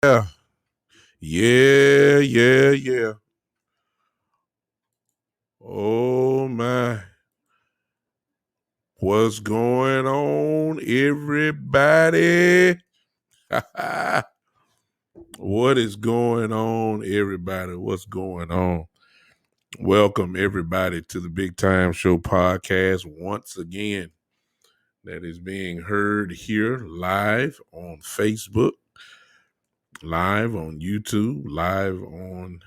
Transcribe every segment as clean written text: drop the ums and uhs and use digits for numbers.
Yeah, yeah. Oh my, what's going on, everybody? What is going on, everybody? What's going on? Welcome, everybody, to the Big Time Show podcast once again. That is being heard here live on Facebook, live on YouTube, live on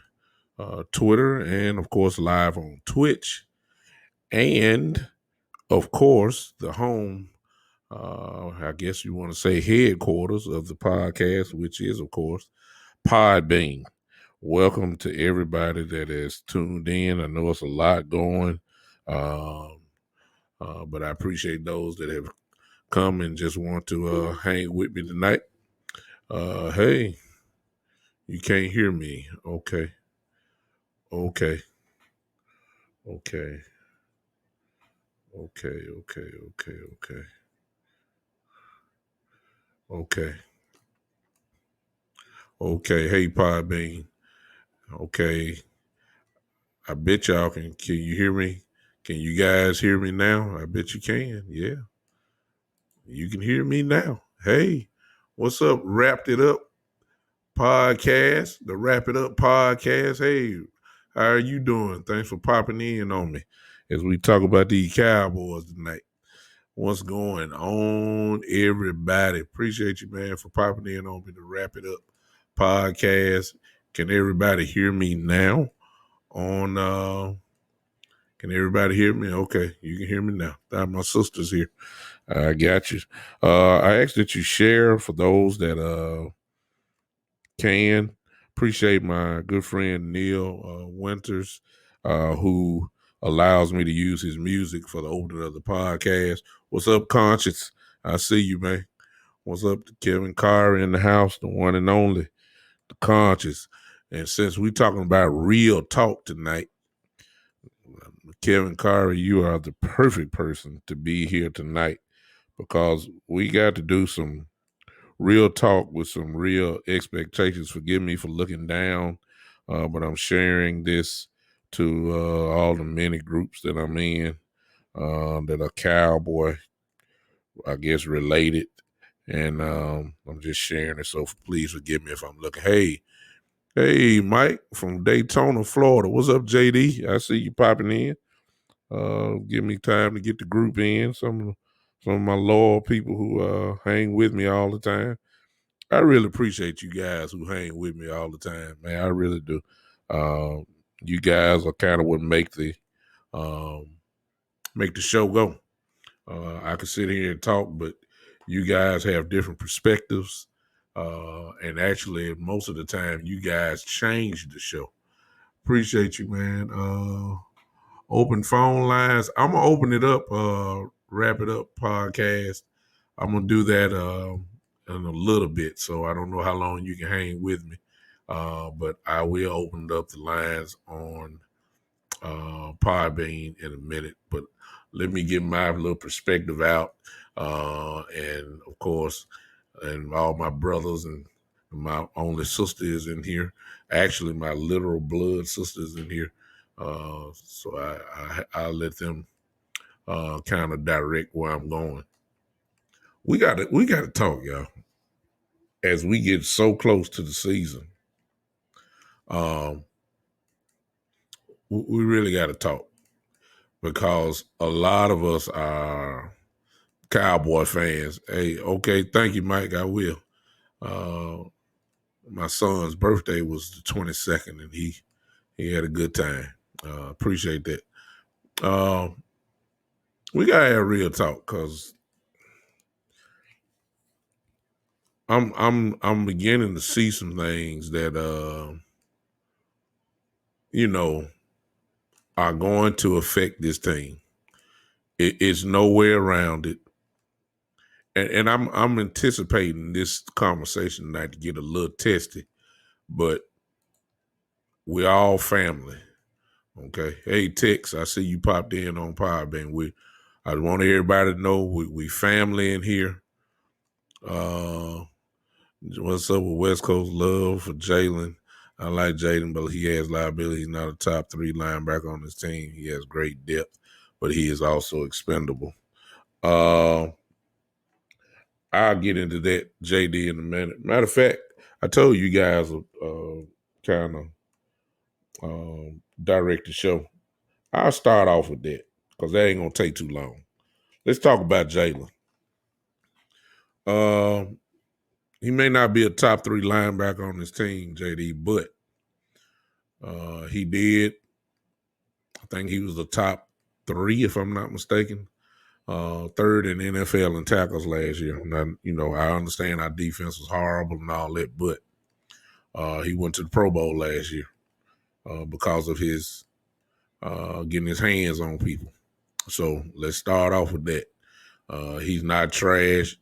Twitter, and of course, live on Twitch. And of course, the home, I guess you want to say headquarters of the podcast, which is, of course, Podbean. Welcome to everybody that has tuned in. I know it's a lot going, um, but I appreciate those that have come and just want to hang with me tonight. Hey, you can't hear me. Okay, okay, okay, okay. Okay. Okay. Hey, Podbean. Okay. I bet y'all can you hear me? Can you guys hear me now? I bet you can. Yeah. You can hear me now. Hey, what's up? Wrapped It Up podcast. The Wrap It Up podcast. Hey, how are you doing? Thanks for popping in on me as we talk about these Cowboys tonight. What's going on, everybody? Appreciate you, man, for popping in on me to Wrap It Up podcast. Can everybody hear me now? On Can everybody hear me? Okay, you can hear me now. My sister's here. I got you. I ask that you share for those that can. Appreciate my good friend Neil Winters, who allows me to use his music for the opening of the podcast. What's up, Conscious? I see you, man. What's up to Kevin Carr in the house, the one and only, the Conscious. And since we're talking about real talk tonight, Kevin Carr, you are the perfect person to be here tonight because we got to do some real talk with some real expectations. Forgive me for looking down, but I'm sharing this to all the many groups that I'm in that are cowboy, I guess, related. And I'm just sharing it. So please forgive me if I'm looking. Hey, Mike from Daytona, Florida. What's up, JD? I see you popping in. Give me time to get the group in. Some of my loyal people who hang with me all the time. I really appreciate you guys who hang with me all the time, man. I really do. You guys are kind of what um, make the show go. I could sit here and talk, but you guys have different perspectives, and actually, most of the time, you guys change the show. Appreciate you, man. Open phone lines. I'm gonna open it up. Wrap It Up podcast. I'm gonna do that in a little bit, so I don't know how long you can hang with me, but I will open up the lines on Podbean in a minute. But let me get my little perspective out, and of course, and all my brothers and my only sister is in here. Actually, my literal blood sister is in here. So I'll let them kind of direct where I'm going. We got to talk, y'all. As we get so close to the season, um, we really got to talk because a lot of us are Cowboy fans. Hey, okay, thank you, Mike. I will. Uh, my son's birthday was the 22nd, and he had a good time. Appreciate that. Um, we gotta have real talk because I'm beginning to see some things that you know are going to affect this team. It's no way around it. And I'm anticipating this conversation tonight to get a little testy, but we're all family. Okay. Hey Tex, I see you popped in on Podbean. I want everybody to know we family in here. Uh What's up with West Coast love for Jalen? I like Jalen, but he has liability. He's not a top 3 linebacker on his team. He has great depth, but he is also expendable. Uh, I'll get into that, JD, in a minute. Matter of fact, I told you guys kind of direct the show. I'll start off with that because that ain't gonna take too long. Let's talk about Jalen. Uh, he may not be a top 3 linebacker on his team, JD, but he did. I think he was the top 3, if I'm not mistaken. Third in NFL in tackles last year. Now, I understand our defense was horrible and all that, but he went to the Pro Bowl last year because of his getting his hands on people. So let's start off with that. He's not trash.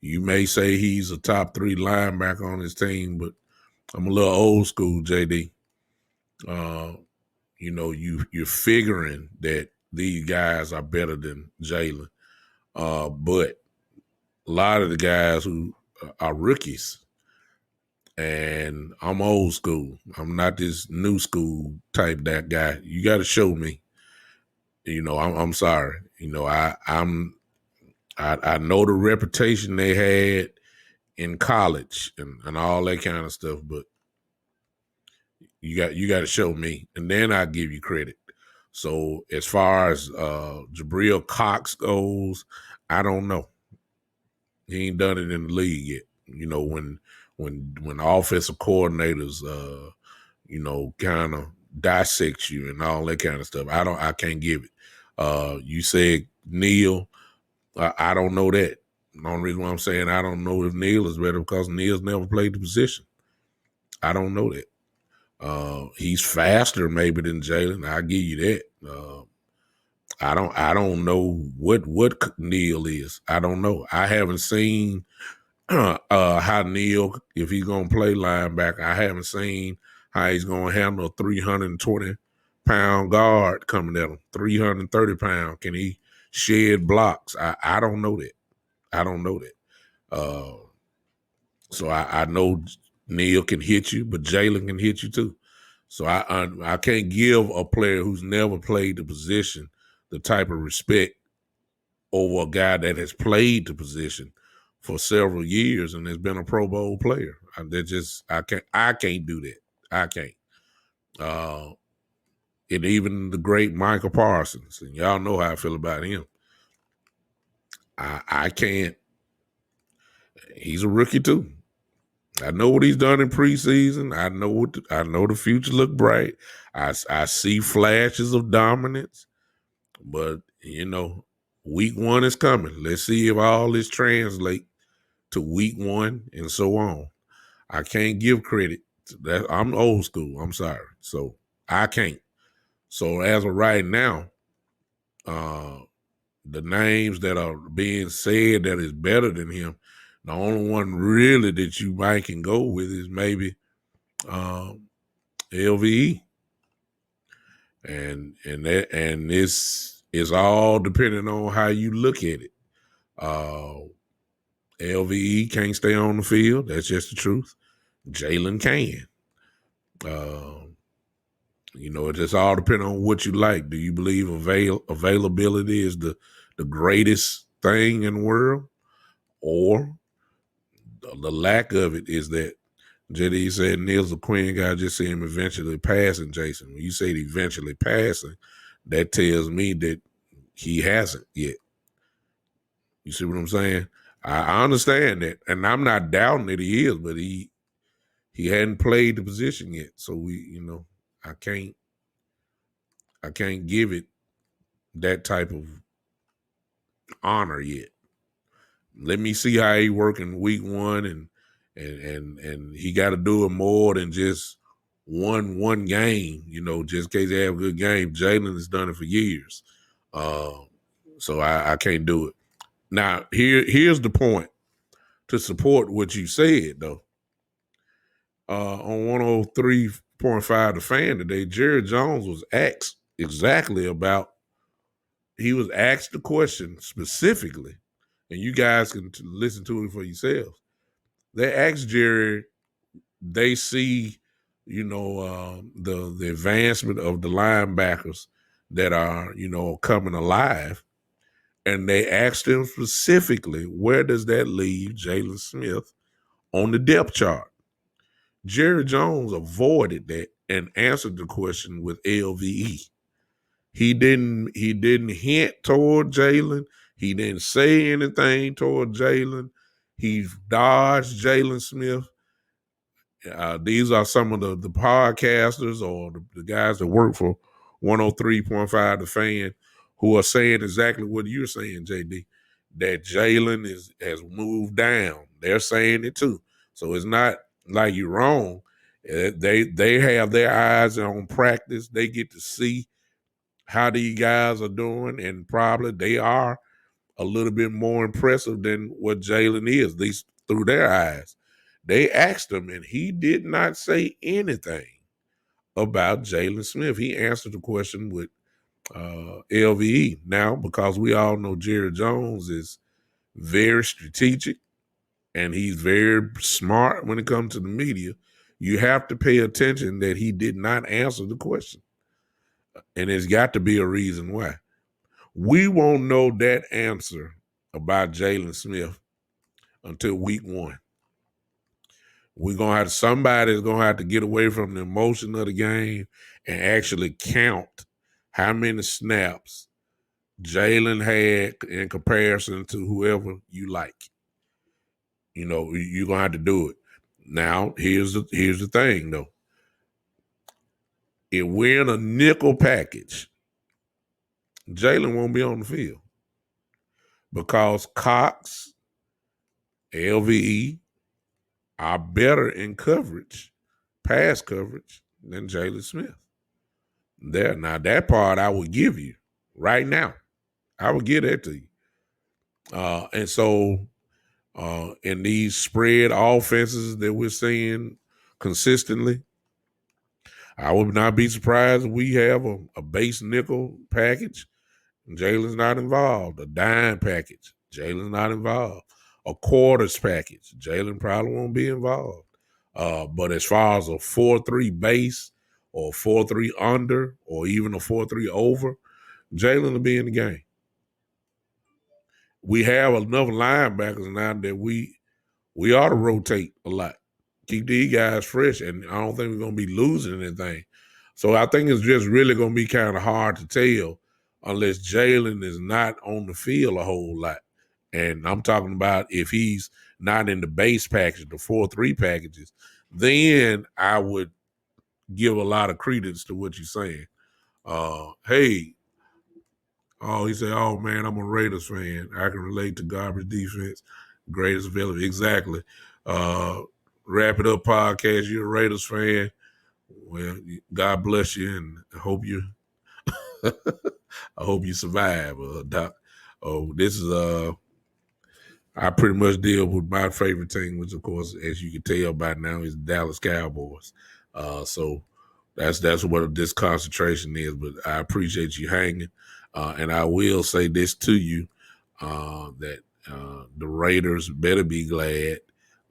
You may say he's a top 3 linebacker on his team, but I'm a little old school, JD. You're figuring that these guys are better than Jalen. But a lot of the guys who are rookies, and I'm old school. I'm not this new school type that guy. You got to show me. I'm sorry. I know the reputation they had in college and all that kind of stuff, but you got to show me, and then I give you credit. So as far as Jabril Cox goes, I don't know. He ain't done it in the league yet. When offensive coordinators kind of dissect you and all that kind of stuff, I can't give it. You said Neal, I don't know that. The only reason why I'm saying I don't know if Neal is better because Neal's never played the position. I don't know that. He's faster maybe than Jalen. I'll give you that. I don't know what Neal is. I don't know. I haven't seen how Neal, if he's gonna play linebacker, I haven't seen how he's gonna handle a 320-pound guard coming at him. 330 pounds. Can he shed blocks? I don't know that. I don't know that. So I know Neal can hit you, but Jalen can hit you too. So I can't give a player who's never played the position the type of respect over a guy that has played the position for several years and has been a Pro Bowl player. I can't do that. I can't. And even the great Michael Parsons, and y'all know how I feel about him. I can't. He's a rookie too. I know what he's done in preseason. I know the future look bright. I see flashes of dominance, but week 1 is coming. Let's see if all this translate to week 1 and so on. I can't give credit to that. I'm old school. I'm sorry. So I can't. So as of right now, the names that are being said that is better than him, the only one really that you might can go with is maybe LVE, and this is all depending on how you look at it. LVE can't stay on the field. That's just the truth. Jalen can. It just all depends on what you like. Do you believe availability is the greatest thing in the world, or the lack of it is that JD said Neal's a Queen guy, just see him eventually passing Jason. When you say eventually passing, that tells me that he hasn't yet. You see what I'm saying? I understand that, and I'm not doubting that he is, but he hadn't played the position yet. So I can't give it that type of honor yet. Let me see how he work in week 1, and he got to do it more than just one game. Just in case they have a good game. Jalen has done it for years, so I can't do it. Now here's the point to support what you said though. On 103.5 The Fan today, Jerry Jones was asked exactly about. He was asked the question specifically, and you guys can listen to it for yourselves. They asked Jerry, they see, the advancement of the linebackers that are, coming alive. And they asked him specifically, where does that leave Jaylon Smith on the depth chart? Jerry Jones avoided that and answered the question with LVE. He didn't hint toward Jaylon. He didn't say anything toward Jaylon. He dodged Jaylon Smith. These are some of the podcasters or the guys that work for 103.5 The Fan who are saying exactly what you're saying, JD, that Jaylon has moved down. They're saying it too. So it's not like you're wrong. They have their eyes on practice. They get to see how these guys are doing, and probably they are a little bit more impressive than what Jaylon is, at least through their eyes. They asked him, and he did not say anything about Jaylon Smith. He answered the question with LVE. Now, because we all know Jerry Jones is very strategic and he's very smart when it comes to the media, you have to pay attention that he did not answer the question. And there's got to be a reason why. We won't know that answer about Jaylon Smith until week 1. Somebody's gonna have to get away from the emotion of the game and actually count how many snaps Jaylon had in comparison to whoever you like. You're gonna have to do it. Now, here's the thing though. If we're in a nickel package, Jaylon won't be on the field because Cox, LVE are better in coverage, pass coverage, than Jaylon Smith. Now that part I would give you right now. I would give that to you. And so in these spread offenses that we're seeing consistently, I would not be surprised if we have a base nickel package. Jaylon's not involved. A dime package. Jaylon's not involved. A quarters package. Jaylon probably won't be involved. But as far as a 4-3 base or 4-3 under or even a 4-3 over, Jaylon will be in the game. We have enough linebackers now that we ought to rotate a lot. Keep these guys fresh, and I don't think we're going to be losing anything. So I think it's just really going to be kind of hard to tell unless Jaylon is not on the field a whole lot. And I'm talking about if he's not in the base package, the 4-3 packages, then I would give a lot of credence to what you're saying. He said, oh, man, I'm a Raiders fan. I can relate to garbage defense, greatest available. Exactly. Wrap It Up podcast, you're a Raiders fan. Well, God bless you, and I hope you survive, Doc. Oh, this is I pretty much deal with my favorite team, which of course, as you can tell by now, is Dallas Cowboys. So that's what this concentration is. But I appreciate you hanging, and I will say this to you that the Raiders better be glad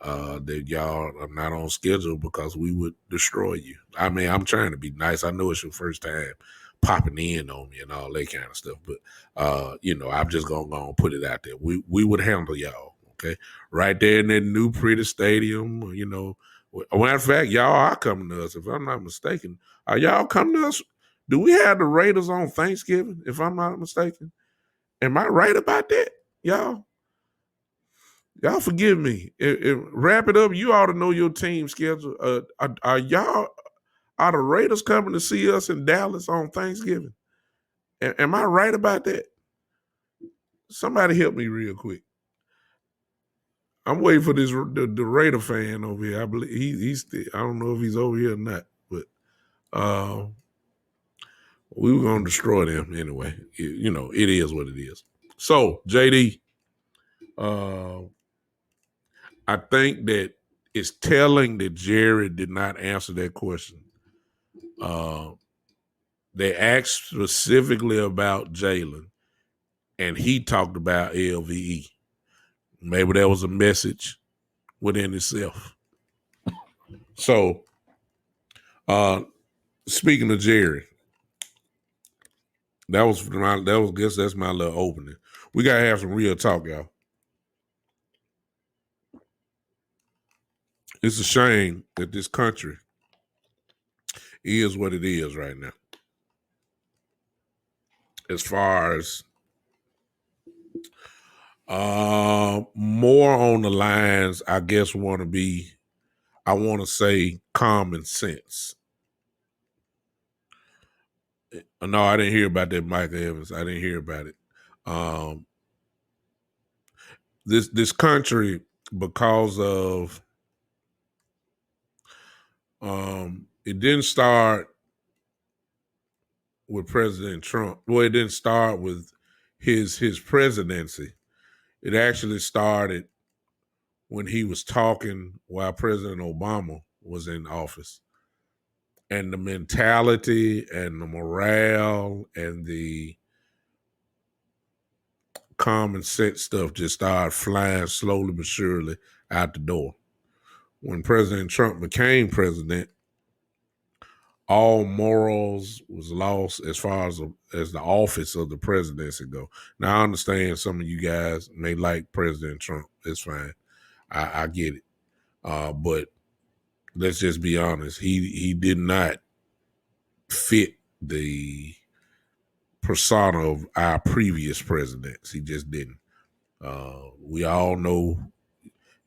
that y'all are not on schedule because we would destroy you. I mean, I'm trying to be nice. I know it's your first time popping in on me and all that kind of stuff, but I'm just gonna put it out there. We would handle y'all, okay? Right there in that new pretty stadium, matter of fact, y'all are coming to us, if I'm not mistaken. Are y'all coming to us? Do we have the Raiders on Thanksgiving, if I'm not mistaken? Am I right about that, y'all? Y'all forgive me. Wrap It Up. You ought to know your team schedule. Are the Raiders coming to see us in Dallas on Thanksgiving? Am I right about that? Somebody help me real quick. I'm waiting for the Raider fan over here. I believe he's still, I don't know if he's over here or not, but we were gonna destroy them anyway. It is what it is. So JD, I think that it's telling that Jerry did not answer that question. They asked specifically about Jaylon, and he talked about LVE. Maybe that was a message within itself. So, speaking of Jerry, guess that's my little opening. We gotta have some real talk, y'all. It's a shame that this country is what it is right now. As far as more on the lines, I guess I want to say common sense. No, I didn't hear about that Michael Evans. I didn't hear about it. This country, because of it didn't start with President Trump. Well, it didn't start with his presidency. It actually started when he was talking while President Obama was in office. And the mentality and the morale and the common sense stuff just started flying slowly but surely out the door. When President Trump became president, all morals was lost as far as the office of the presidency go. Now I understand some of you guys may like President Trump. It's fine. I get it. But let's just be honest. He did not fit the persona of our previous presidents. He just didn't. We all know,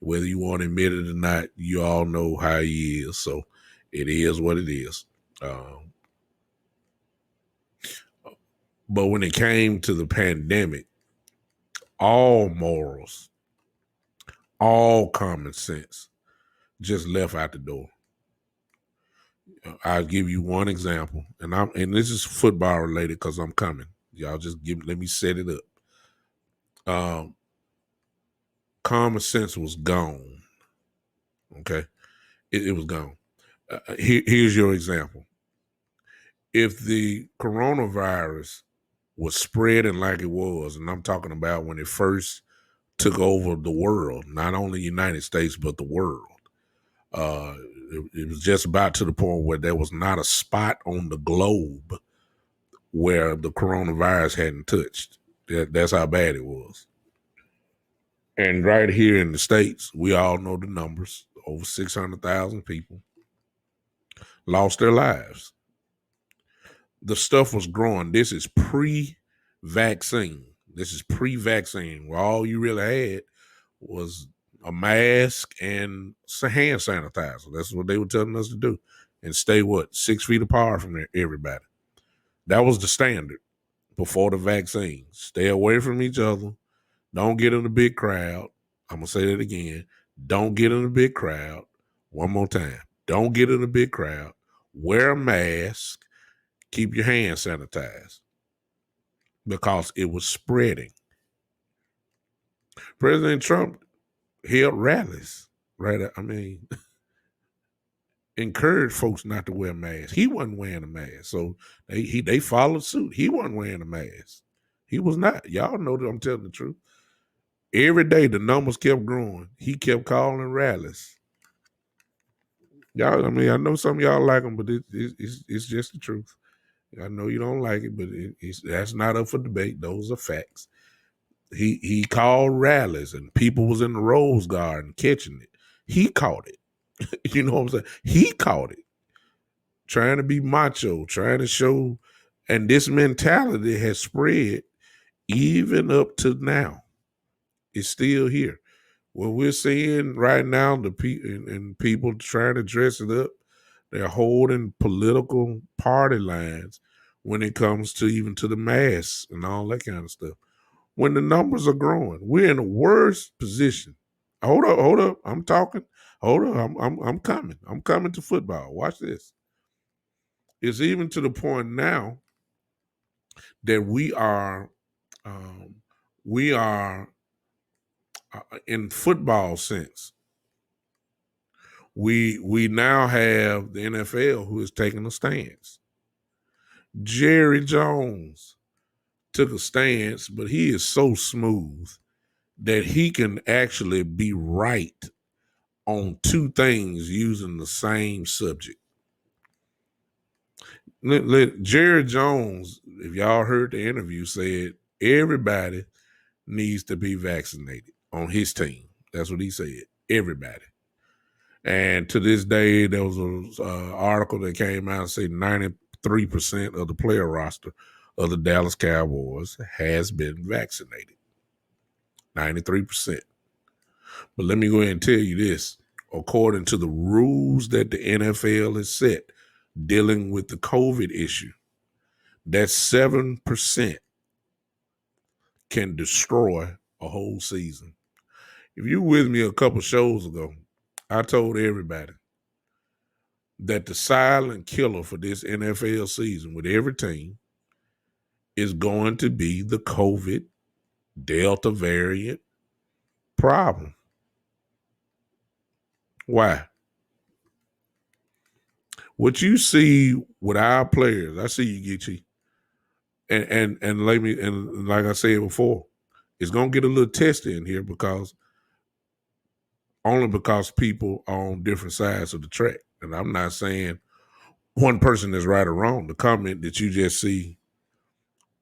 whether you want to admit it or not, you all know how he is. So it is what it is. But when it came to the pandemic, all morals, all common sense just left out the door. I'll give you one example, and this is football related because I'm coming. Y'all just let me set it up. Common sense was gone. Okay, it was gone. Here's your example. If the coronavirus was spreading like it was, and I'm talking about when it first took over the world, not only the United States, but the world. It was just about to the point where there was not a spot on the globe where the coronavirus hadn't touched. That's how bad it was. And right here in the States, we all know the numbers. Over 600,000 people lost their lives. The stuff was growing. This is pre-vaccine. Where all you really had was a mask and hand sanitizer. That's what they were telling us to do. And stay 6 feet apart from everybody. That was the standard before the vaccine. Stay away from each other. Don't get in a big crowd. I'm going to say that again. Don't get in a big crowd. One more time. Don't get in a big crowd. Wear a mask. Keep your hands sanitized. Because it was spreading. President Trump held rallies, right? I mean, encouraged folks not to wear masks. He wasn't wearing a mask. So they followed suit. He wasn't wearing a mask. He was not. Y'all know that I'm telling the truth. Every day the numbers kept growing. He kept calling rallies. Y'all, I mean, I know some of y'all like him, but it's just the truth. I know you don't like it, but that's not up for debate. Those are facts. He called rallies and people was in the Rose Garden catching it. He caught it. You know what I'm saying? He caught it. Trying to be macho, trying to show, and this mentality has spread even up to now. It's still here. What we're seeing right now, and people trying to dress it up, they're holding political party lines when it comes to even to the masks and all that kind of stuff. When the numbers are growing, we're in the worst position. Hold up. I'm talking. Hold up. I'm coming. I'm coming to football. Watch this. It's even to the point now that we are in football sense. We now have the NFL who is taking a stance. Jerry Jones took a stance, but he is so smooth that he can actually be right on two things using the same subject. Jerry Jones, if y'all heard the interview, said everybody needs to be vaccinated on his team. That's what he said. Everybody. And to this day, there was an article that came out and said 93% of the player roster of the Dallas Cowboys has been vaccinated. 93%. But let me go ahead and tell you this. According to the rules that the NFL has set dealing with the COVID issue, that 7% can destroy a whole season. If you were with me a couple shows ago, I told everybody that the silent killer for this NFL season with every team is going to be the COVID Delta variant problem. Why? What you see with our players, I see you, Geechee, and like I said before, it's gonna get a little testy in here because people are on different sides of the track. And I'm not saying one person is right or wrong. The comment that you just see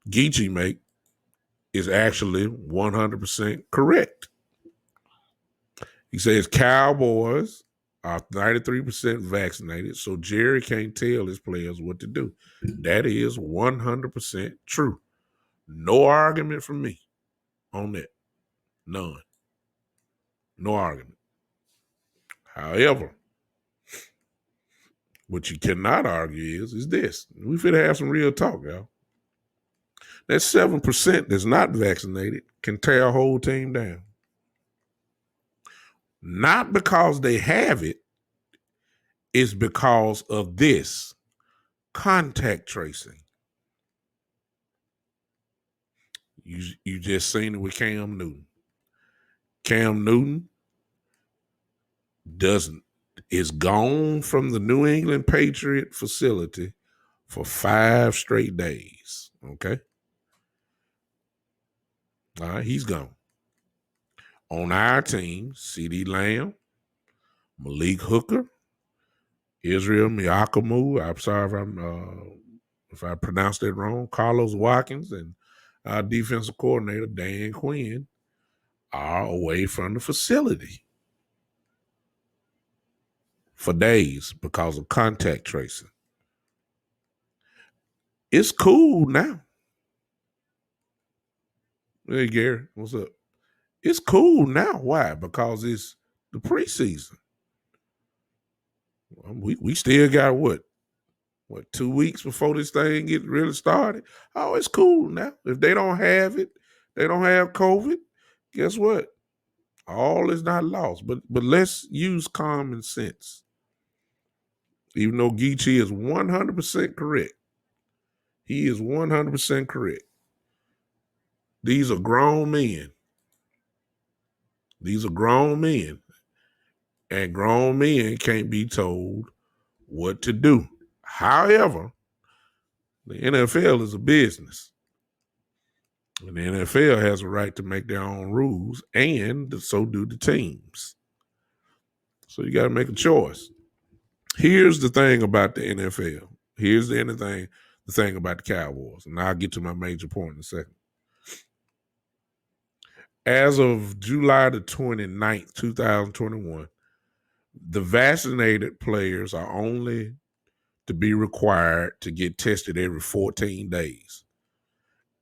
Geechee make is actually 100% correct. He says Cowboys are 93% vaccinated, so Jerry can't tell his players what to do. That is 100% true. No argument from me on that. None. No argument. However, what you cannot argue is this. We finna have some real talk, y'all. That 7% that's not vaccinated can tear a whole team down. Not because they have it, it's because of this contact tracing. You just seen it with Cam Newton. Cam Newton is gone from the New England Patriot facility for 5 straight days. Okay. All right, he's gone. On our team, CeeDee Lamb, Malik Hooker, Israel Miakamu, I'm sorry if I pronounced that wrong, Carlos Watkins, and our defensive coordinator, Dan Quinn, are away from the facility for days because of contact tracing. It's cool now. Hey, Gary, what's up? It's cool now. Why? Because it's the preseason. We still got what 2 weeks before this thing get really started? Oh, it's cool now. If they don't have it, they don't have COVID, guess what? All is not lost. But let's use common sense. Even though Geechee is 100% correct. He is 100% correct. These are grown men. These are grown men. And grown men can't be told what to do. However, the NFL is a business. And the NFL has a right to make their own rules, and so do the teams. So you got to make a choice. Here's the thing about the NFL. Here's the thing about the Cowboys. And I'll get to my major point in a second. As of July the 29th, 2021, the vaccinated players are only to be required to get tested every 14 days.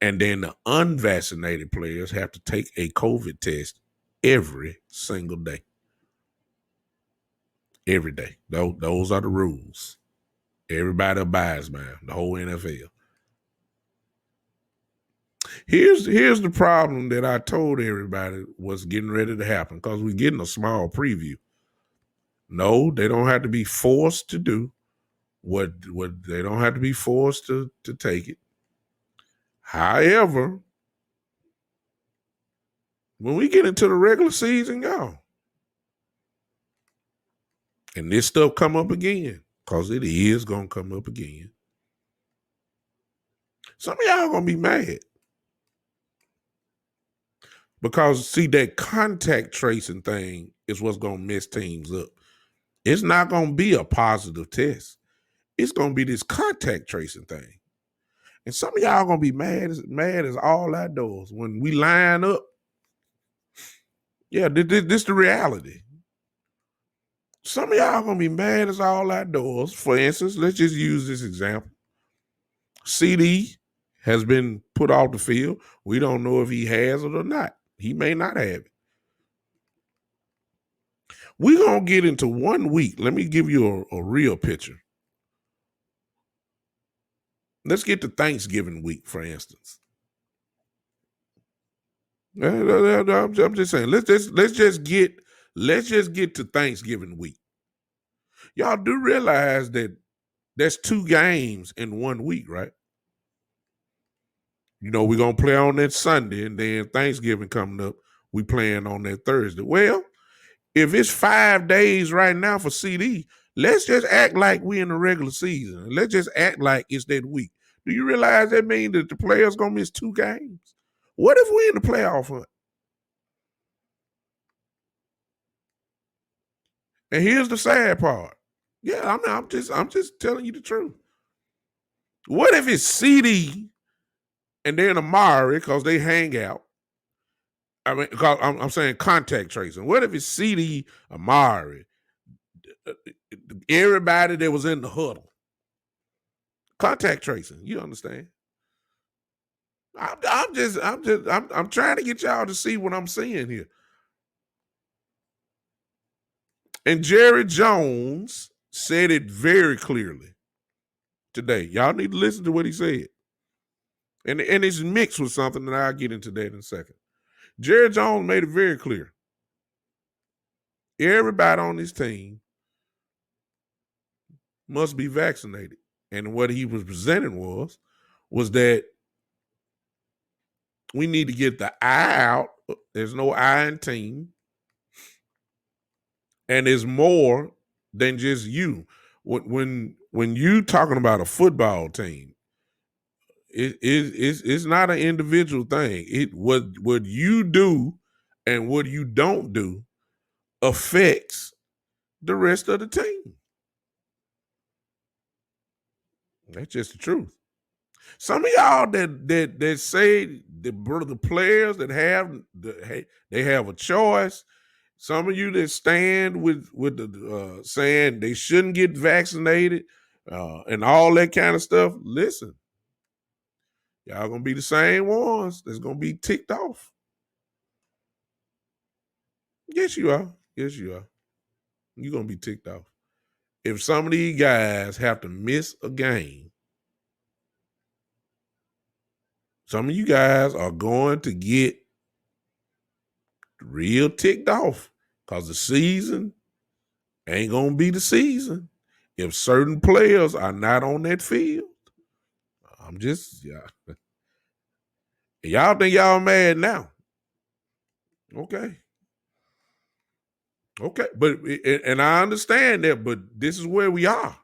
And then the unvaccinated players have to take a COVID test every single day. Every day. Those are the rules. Everybody abides by them, the whole NFL. Here's the problem that I told everybody was getting ready to happen, because we're getting a small preview. No, they don't have to be forced to do what they don't have to be forced to take it. However, when we get into the regular season, y'all, and this stuff come up again, because it is going to come up again, some of y'all going to be mad. Because see, that contact tracing thing is what's gonna mess teams up. It's not gonna be a positive test. It's gonna be this contact tracing thing. And some of y'all gonna be mad as all outdoors when we line up. Yeah, this the reality. Some of y'all gonna be mad as all outdoors. For instance, let's just use this example. CD has been put off the field. We don't know if he has it or not. He may not have it. We're gonna get into 1 week. Let me give you a real picture. Let's get to Thanksgiving week, for instance. I'm just saying, let's just get to Thanksgiving week. Y'all do realize that that's 2 games in 1 week, right? You know, we're gonna play on that Sunday, and then Thanksgiving coming up, we playing on that Thursday. Well, if it's 5 days right now for CD, let's just act like we in the regular season. Let's just act like it's that week. Do you realize that means that the players gonna miss 2 games? What if we in the playoff hunt? And here's the sad part. Yeah, I'm just telling you the truth. What if it's CD and then Amari because they hang out? I mean, I'm saying contact tracing. What if it's CD, Amari, everybody that was in the huddle? Contact tracing. You understand? I'm trying to get y'all to see what I'm seeing here. And Jerry Jones said it very clearly today. Y'all need to listen to what he said. And it's mixed with something, and I'll get into that in a second. Jerry Jones made it very clear. Everybody on this team must be vaccinated. And what he was presenting was that we need to get the I out. There's no I in team. And it's more than just you. When you talking about a football team, it's not an individual thing. What you do and what you don't do affects the rest of the team. That's just the truth. Some of y'all that say the players that they have a choice. Some of you that stand with the saying they shouldn't get vaccinated and all that kind of stuff. Listen, y'all gonna be the same ones that's gonna be ticked off. Yes, you are. Yes, you are. You're gonna be ticked off. If some of these guys have to miss a game, some of you guys are going to get real ticked off because the season ain't gonna be the season if certain players are not on that field. I'm just y'all think y'all mad now. Okay. But and I understand that, but this is where we are.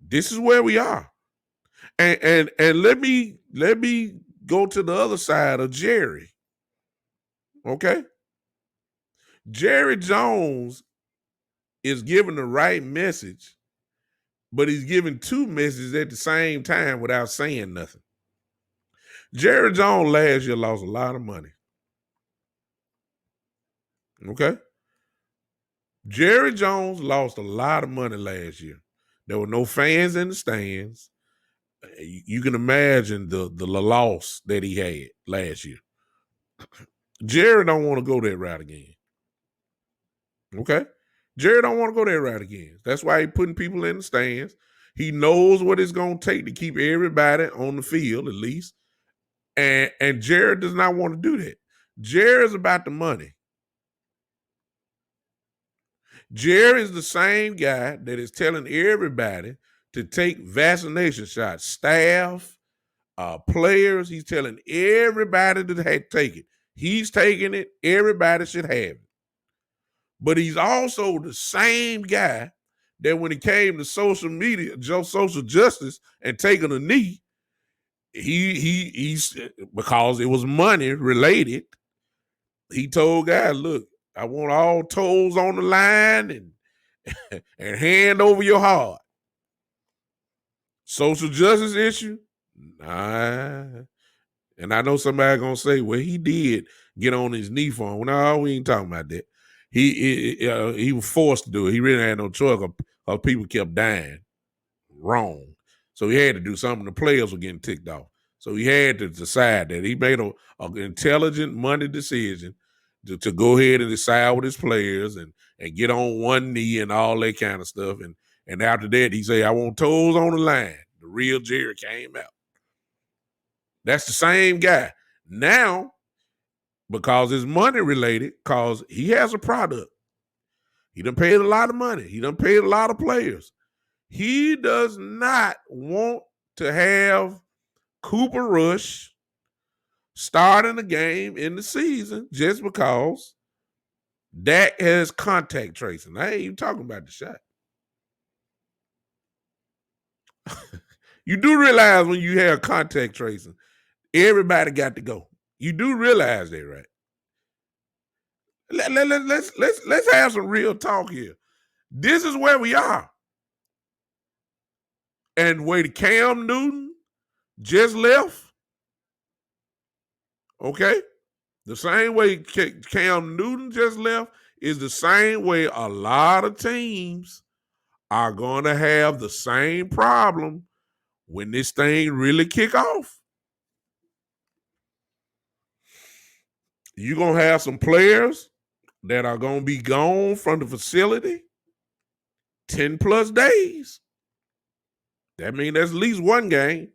This is where we are. And let me go to the other side of Jerry. Okay? Jerry Jones is giving the right message, but he's giving 2 messages at the same time without saying nothing. Jerry Jones last year lost a lot of money. Okay? Jerry Jones lost a lot of money last year. There were no fans in the stands. You can imagine the loss that he had last year. Jerry don't want to go that route again. Okay? Jerry don't want to go that route again. That's why he's putting people in the stands. He knows what it's going to take to keep everybody on the field, at least. And Jerry does not want to do that. Jerry's about the money. Jerry is the same guy that is telling everybody to take vaccination shots. Staff, players, he's telling everybody to take it. He's taking it. Everybody should have it. But he's also the same guy that when it came to social media, social justice, and taking a knee, he's because it was money related. he told guys, look, I want all toes on the line and hand over your heart. Social justice issue? Nah. And I know somebody gonna say, well, he did get on his knee for him. No, we ain't talking about that. He was forced to do it. He really had no choice because people kept dying wrong. So he had to do something. The players were getting ticked off. So he had to decide that. He made an intelligent money decision to go ahead and decide with his players and get on one knee and all that kind of stuff. And after that, he said, I want toes on the line. The real Jerry came out. That's the same guy. Now, because it's money related, because he has a product. He done paid a lot of money. He done paid a lot of players. He does not want to have Cooper Rush starting the game in the season just because Dak has contact tracing. I ain't even talking about the shot. You do realize when you have contact tracing, everybody got to go. You do realize that, right? Let's have some real talk here. This is where we are. And where Cam Newton just left, okay? The same way Cam Newton just left is the same way a lot of teams are going to have the same problem when this thing really kick off. You're going to have some players that are going to be gone from the facility 10 plus days. That means that's at least one game.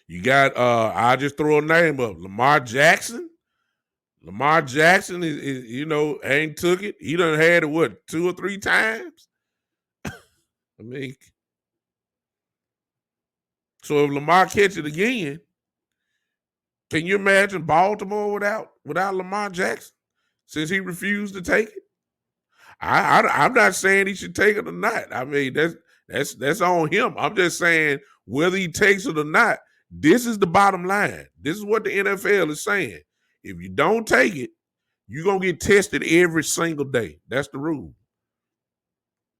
You got, I'll just throw a name up, Lamar Jackson. Lamar Jackson is ain't took it. He done had it, what, 2 or 3 times? I mean, so if Lamar catch it again, can you imagine Baltimore without Lamar Jackson since he refused to take it? I'm not saying he should take it or not. I mean, that's on him. I'm just saying whether he takes it or not, this is the bottom line. This is what the NFL is saying. If you don't take it, you're going to get tested every single day. That's the rule.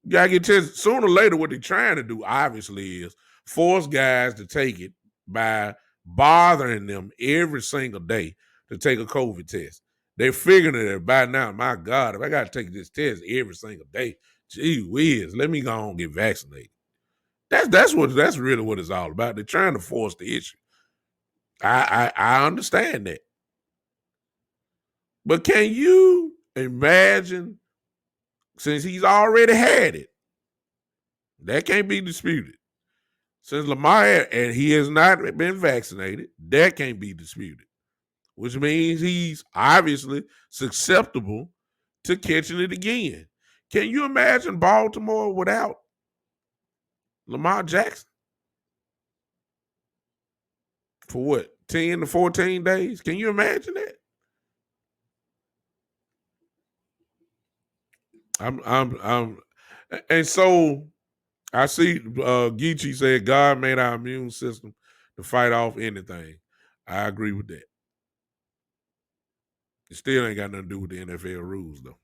You got to get tested. Sooner or later, what they're trying to do, obviously, is force guys to take it by bothering them every single day to take a COVID test. They're figuring it by now. My God, if I got to take this test every single day, gee whiz, let me go on and get vaccinated. That's really what it's all about. They're trying to force the issue. I understand that. But can you imagine, since he's already had it, that can't be disputed. Since Lamar, and he has not been vaccinated, that can't be disputed, which means he's obviously susceptible to catching it again. Can you imagine Baltimore without Lamar Jackson? For what, 10 to 14 days? Can you imagine that? And so I see Geechee said God made our immune system to fight off anything. I agree with that. It still ain't got nothing to do with the NFL rules, though.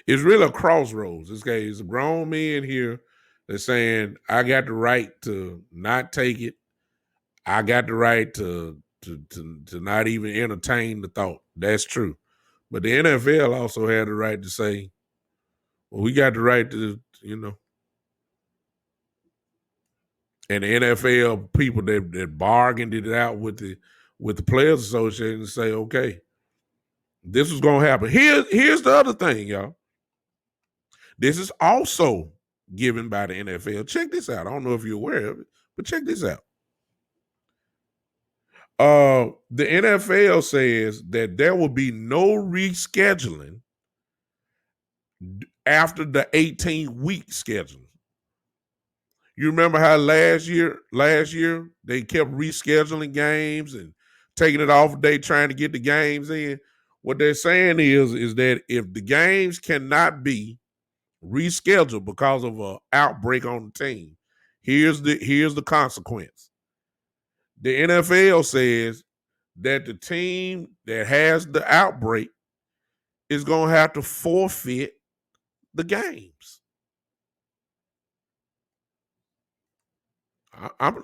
It's really a crossroads. It's a grown men here that's saying, I got the right to not take it. I got the right to not even entertain the thought. That's true. But the NFL also had the right to say, well, we got the right to, and the NFL people that bargained it out with the Players Association say, okay, this is gonna happen. Here's the other thing, y'all. This is also given by the NFL. Check this out. I don't know if you're aware of it, but check this out. The NFL says that there will be no rescheduling after the 18-week schedule. You remember how last year they kept rescheduling games and taking it off a day trying to get the games in? What they're saying is that if the games cannot be rescheduled because of an outbreak on the team, here's the consequence. The NFL says that the team that has the outbreak is going to have to forfeit the games. I'm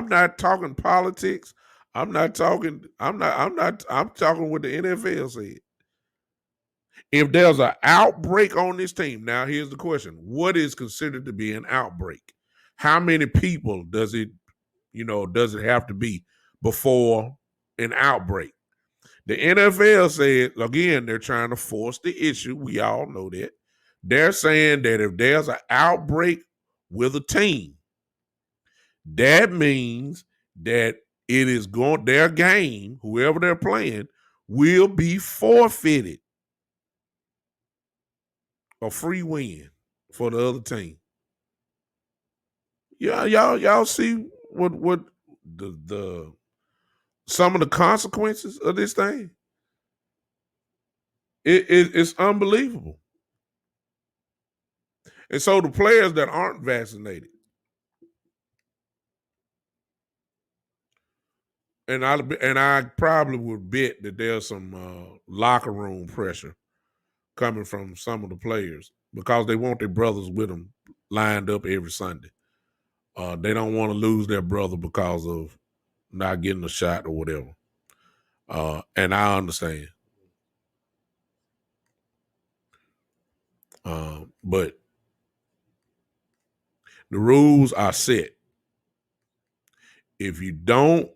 not talking politics. I'm talking what the NFL said. If there's an outbreak on this team, now here's the question. What is considered to be an outbreak? How many people does it have to be before an outbreak? The NFL said, again, they're trying to force the issue. We all know that. They're saying that if there's an outbreak with a team, that means that it is going, their game, whoever they're playing, will be forfeited. A free win for the other team. Yeah, y'all see what the some of the consequences of this thing? It's unbelievable. And so the players that aren't vaccinated, and I probably would bet that there's some locker room pressure coming from some of the players because they want their brothers with them lined up every Sunday. They don't want to lose their brother because of not getting a shot or whatever. And I understand. But the rules are set. If you don't,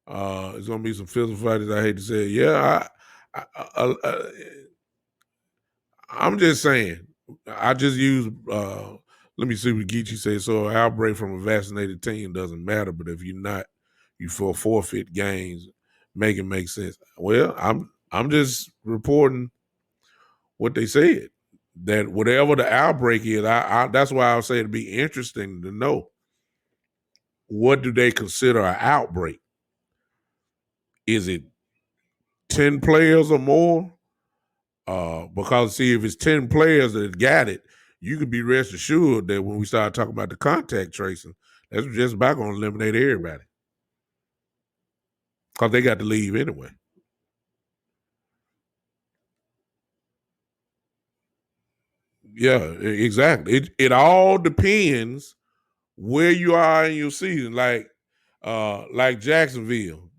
it's gonna be some physical fighters. I hate to say it. Yeah, I'm just saying. I just use. Let me see what Geechee says. So, an outbreak from a vaccinated team doesn't matter, but if you're not, you forfeit games. Make it make sense. Well, I'm just reporting what they said. That whatever the outbreak is, I that's why I say it'd be interesting to know what do they consider an outbreak. Is it 10 players or more? Because see, if it's 10 players that got it, you could be rest assured that when we start talking about the contact tracing, that's just about going to eliminate everybody because they got to leave anyway. Yeah, exactly. It all depends where you are in your season. Like Jacksonville,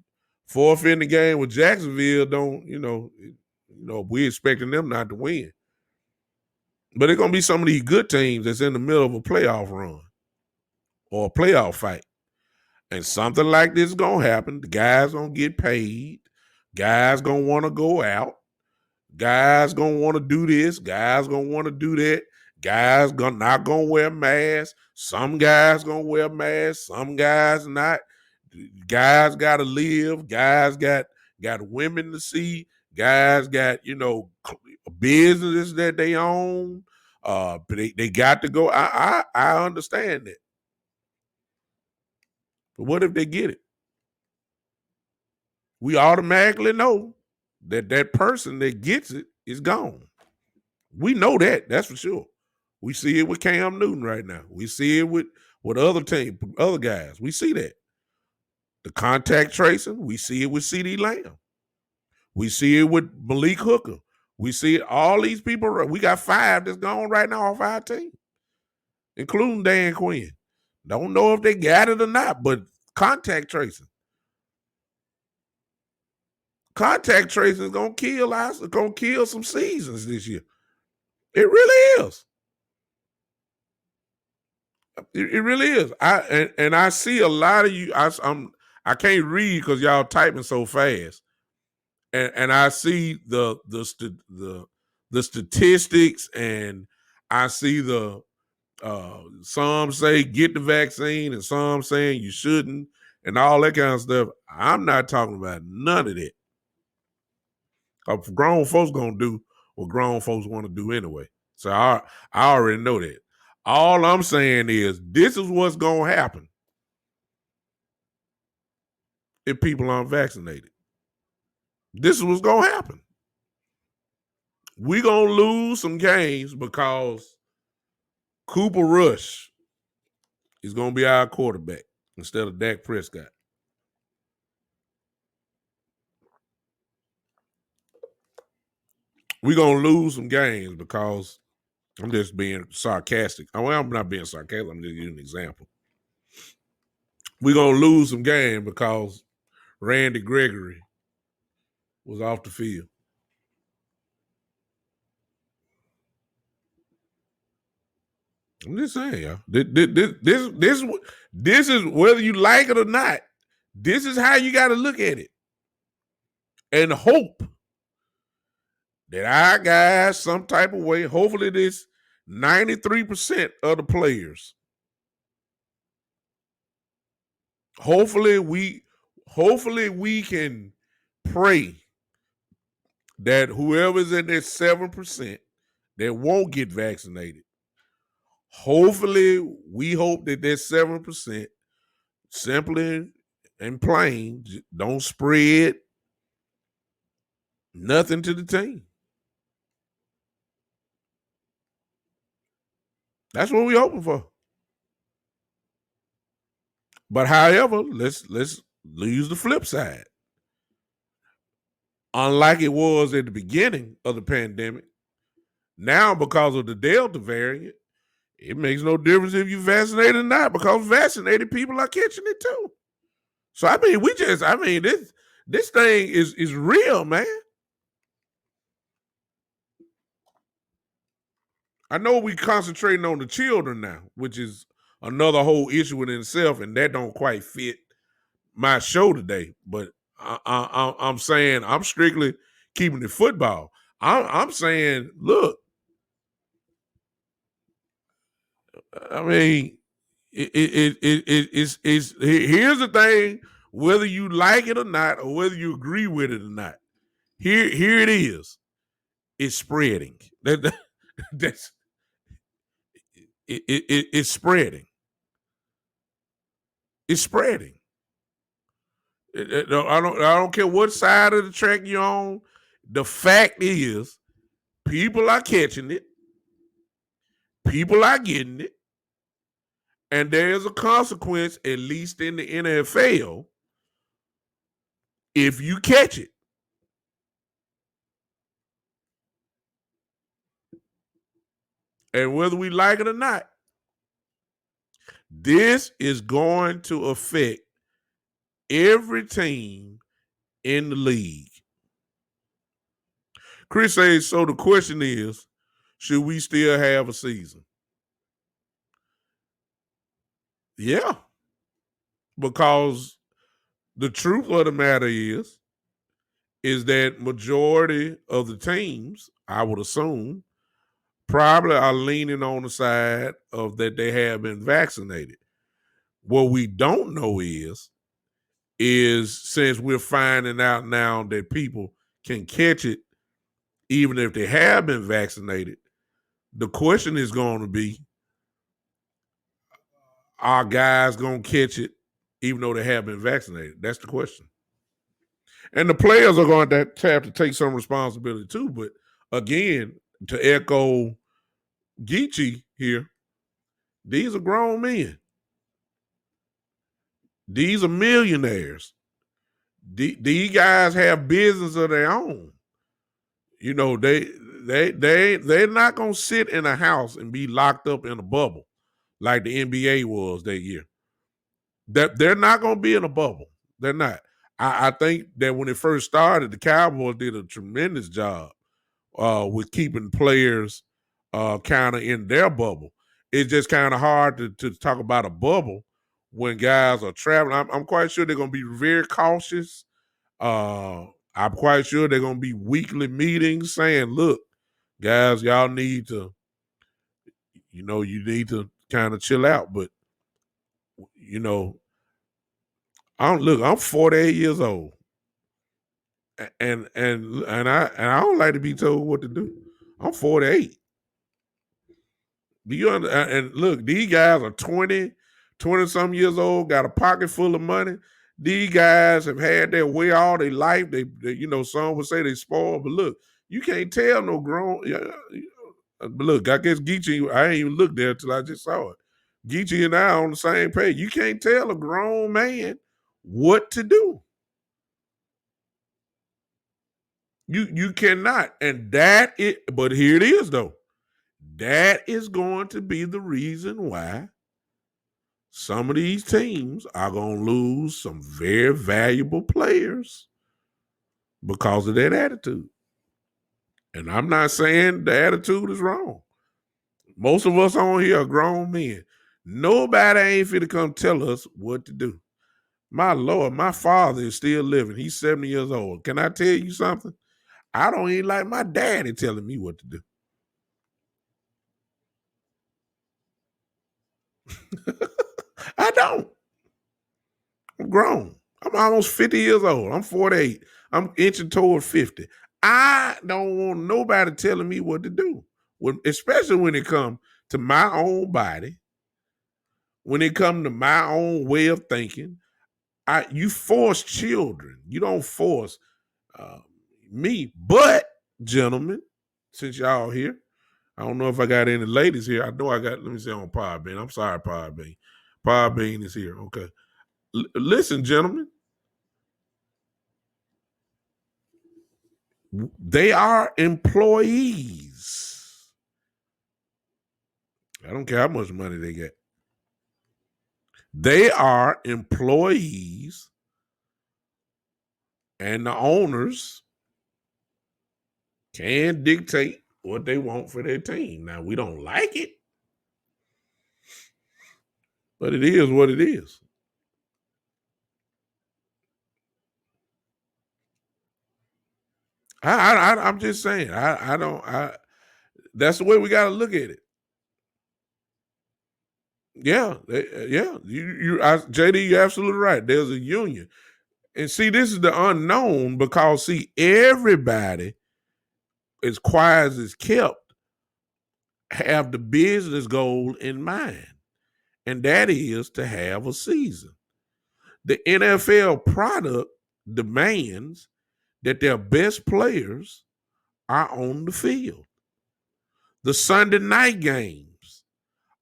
forfeiting the game with Jacksonville. Don't we expecting them not to win, but it's gonna be some of these good teams that's in the middle of a playoff run or a playoff fight. And something like this is gonna happen. The guys gonna get paid. Guys gonna want to go out. Guys gonna want to do this. Guys gonna want to do that. Guys not gonna wear masks. Some guys gonna wear masks. Some guys not. Guys gotta live. Guys got women to see. Guys got business that they own. But they got to go. I understand that. But what if they get it? We automatically know that person that gets it is gone. We know that. That's for sure. We see it with Cam Newton right now. We see it with other guys. We see that. The contact tracing, we see it with CeeDee Lamb. We see it with Malik Hooker. We see it, all these people. We got 5 that's gone right now off our team, including Dan Quinn. Don't know if they got it or not, but contact tracing. Contact tracing is gonna kill us. It's gonna kill some seasons this year. It really is. It really is. I see a lot of you. I can't read because y'all typing so fast, and I see the statistics, and I see the some say get the vaccine, and some saying you shouldn't, and all that kind of stuff. I'm not talking about none of that. Grown folks gonna do what grown folks want to do anyway. So I already know that. All I'm saying is this is what's gonna happen if people aren't vaccinated. This is what's gonna happen. We're gonna lose some games because Cooper Rush is gonna be our quarterback instead of Dak Prescott. We're gonna lose some games because I'm just being sarcastic. Well, I'm not being sarcastic. I'm just giving an example. We're gonna lose some games because Randy Gregory was off the field. I'm just saying, y'all. This is whether you like it or not. This is how you got to look at it, and hope that our guys, some type of way, hopefully this 93% of the players, hopefully we can pray that whoever's in that 7% that won't get vaccinated, hopefully we hope that 7% simply and plain don't spread nothing to the team. That's what we're hoping for. But however, let's use the flip side. Unlike it was at the beginning of the pandemic, now because of the Delta variant, it makes no difference if you vaccinated or not, because vaccinated people are catching it too. So I mean, this thing is real, man. I know we concentrating on the children now, which is another whole issue in itself, and that don't quite fit my show today. But I'm saying I'm strictly keeping it football. I'm saying, look, I mean, it's here's the thing: whether you like it or not, or whether you agree with it or not, here it is. It's spreading. That's it's spreading. It's spreading. I don't care what side of the track you're on. The fact is, people are catching it. People are getting it. And there's a consequence, at least in the NFL, if you catch it. And whether we like it or not, this is going to affect every team in the league. Chris says, so the question is, should we still have a season? Yeah. Because the truth of the matter is that majority of the teams, I would assume, probably are leaning on the side of that they have been vaccinated. What we don't know is since we're finding out now that people can catch it even if they have been vaccinated, the question is going to be, are guys going to catch it even though they have been vaccinated? That's the question. And the players are going to have to take some responsibility too. But again, to echo Geechee here, these are grown men. These are millionaires. These guys have business of their own. You know, they're not gonna sit in a house and be locked up in a bubble like the NBA was that year. That they're not gonna be in a bubble. They're not. I think that when it first started, the Cowboys did a tremendous job with keeping players kind of in their bubble. It's just kind of hard to talk about a bubble when guys are traveling. I'm quite sure they're going to be very cautious. I'm quite sure they're going to be weekly meetings saying, look, guys, y'all need to, you need to kind of chill out. But, I'm 48 years old. And I don't like to be told what to do. I'm 48. Do you and look, these guys are 20 some years old, got a pocket full of money. These guys have had their way all their life. They some would say they spoiled, but look, you can't tell no grown. But look, I guess Geechee, I ain't even looked there until I just saw it. Geechee and I are on the same page. You can't tell a grown man what to do. You cannot. And that it but here it is though. That is going to be the reason why some of these teams are going to lose some very valuable players because of that attitude. And I'm not saying the attitude is wrong. Most of us on here are grown men. Nobody ain't finna come tell us what to do. My Lord, my father is still living. He's 70 years old. Can I tell you something? I don't even like my daddy telling me what to do. I don't. I'm grown. I'm almost 50 years old. I'm 48. I'm inching toward 50. I don't want nobody telling me what to do. Especially when it comes to my own body, when it comes to my own way of thinking. You force children. You don't force uh, me. But, gentlemen, since y'all here, I don't know if I got any ladies here. I know I got, let me say on Podbean. I'm sorry, Podbean. Podbean is here. Okay. Listen, gentlemen, they are employees. I don't care how much money they get. They are employees, and the owners can dictate what they want for their team. Now, we don't like it, but it is what it is. I'm just saying. I don't. That's the way we got to look at it. Yeah, yeah. JD, you're absolutely right. There's a union, and see, this is the unknown because see, everybody, as quiet as it's kept, have the business goal in mind, and that is to have a season. The NFL product demands that their best players are on the field. The Sunday night games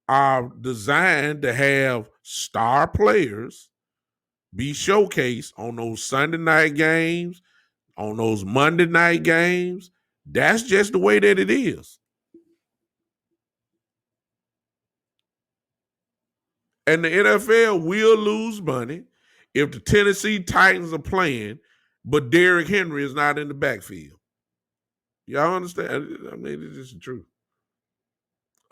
are designed to have star players be showcased on those Sunday night games, on those Monday night games. That's just the way that it is. And the NFL will lose money if the Tennessee Titans are playing, but Derrick Henry is not in the backfield. Y'all understand? I mean, it's just the truth.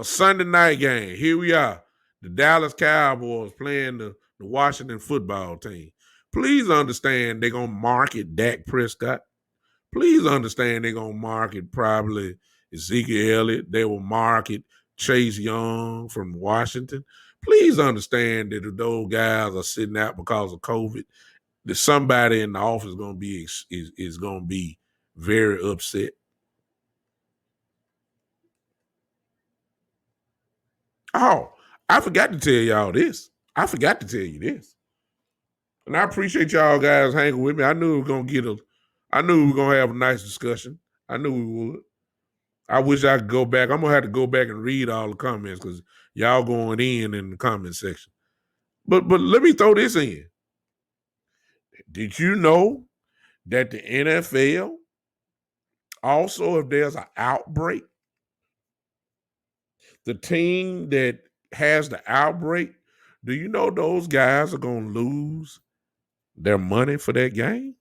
A Sunday night game. Here we are. The Dallas Cowboys playing the Washington football team. Please understand they're going to market Dak Prescott. Please understand they're going to market probably Ezekiel Elliott. They will market Chase Young from Washington. Please understand that if those guys are sitting out because of COVID, that somebody in the office is going to be is going to be very upset. Oh, I forgot to tell y'all this. I forgot to tell you this. And I appreciate y'all guys hanging with me. I knew we were gonna I knew we were gonna have a nice discussion. I knew we would. I wish I could go back. I'm gonna have to go back and read all the comments because y'all going in the comment section. But let me throw this in. Did you know that the NFL also, if there's an outbreak, the team that has the outbreak, do you know those guys are gonna lose their money for that game?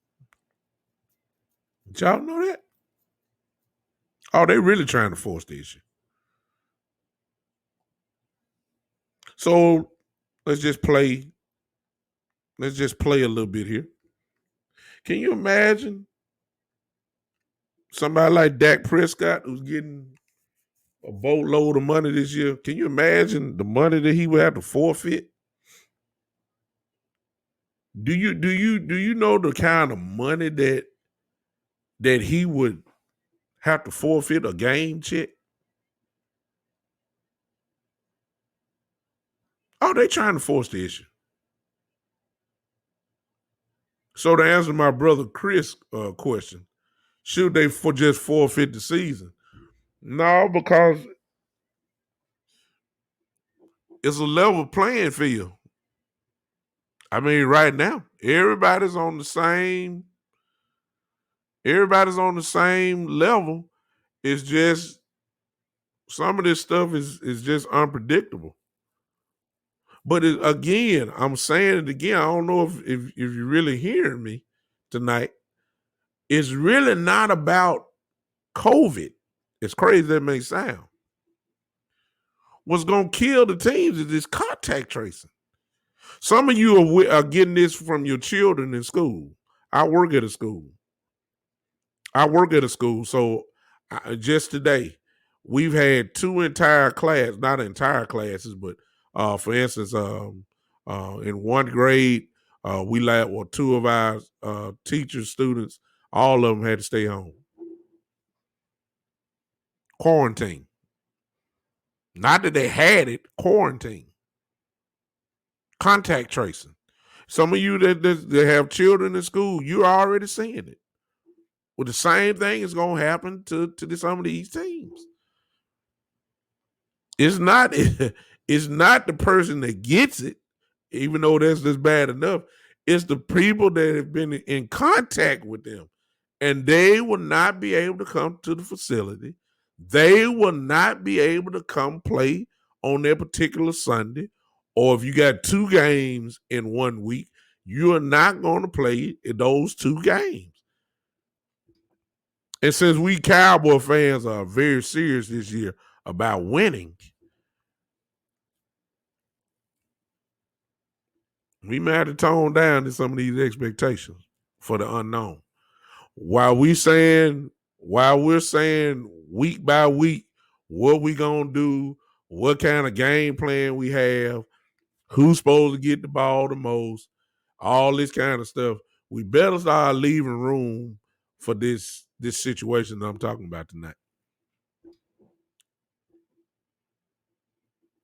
Did y'all know that? Oh, they really trying to force the issue. So let's just play. Let's just play a little bit here. Can you imagine somebody like Dak Prescott who's getting a boatload of money this year? Can you imagine the money that he would have to forfeit? Do you know the kind of money that he would have to forfeit a game check? Oh, they trying to force the issue. So to answer my brother Chris' question, should they just forfeit the season? No, because it's a level playing field. I mean, right now, everybody's on the same Everybody's on the same level. It's just some of this stuff is just unpredictable. But again, I'm saying it again. I don't know if you're really hearing me tonight. It's really not about COVID. As crazy as that may sound. What's going to kill the teams is this contact tracing. Some of you are getting this from your children in school. I work at a school. So just today, we've had two entire class, not entire classes, but for instance, in one grade, we let two of our teachers, students, all of them had to stay home. Quarantine. Not that they had it, quarantine. Contact tracing. Some of you that have children in school, you're already seeing it. Well, the same thing is going to happen to some of these teams. It's not the person that gets it, even though that's just bad enough. It's the people that have been in contact with them, and they will not be able to come to the facility. They will not be able to come play on their particular Sunday. Or if you got two games in 1 week, you are not going to play in those two games. And since we Cowboy fans are very serious this year about winning, we might have to tone down to some of these expectations for the unknown. While we're saying week by week what we gonna do, what kind of game plan we have, who's supposed to get the ball the most, all this kind of stuff, we better start leaving room for this situation that I'm talking about tonight.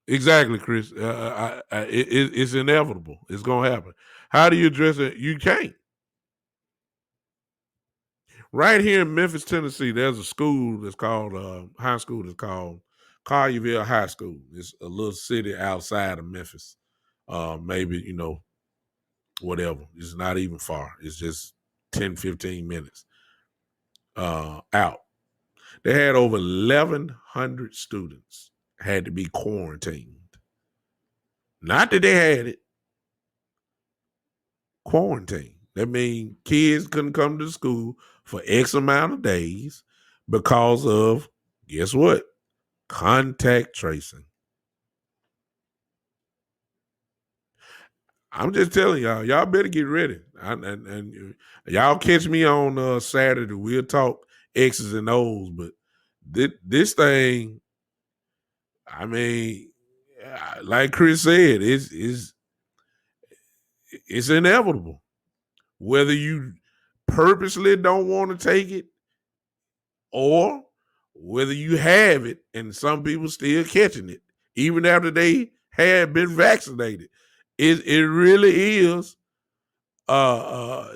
Exactly, Chris. It's inevitable. It's gonna happen. How do you address it? You can't. Right here in Memphis, Tennessee, there's a school that's called high school that's called Collierville High School. It's a little city outside of Memphis. Maybe, whatever. It's not even far. It's just 10, 15 minutes out. They had over 1,100 students had to be quarantined. Not that they had it. Quarantine. That means kids couldn't come to school for X amount of days because of, guess what? Contact tracing. I'm just telling y'all better get ready. And y'all catch me on Saturday. We'll talk X's and O's, but this thing, I mean, like Chris said, it's inevitable. Whether you purposely don't want to take it or whether you have it and some people still catching it, even after they had been vaccinated. It really is a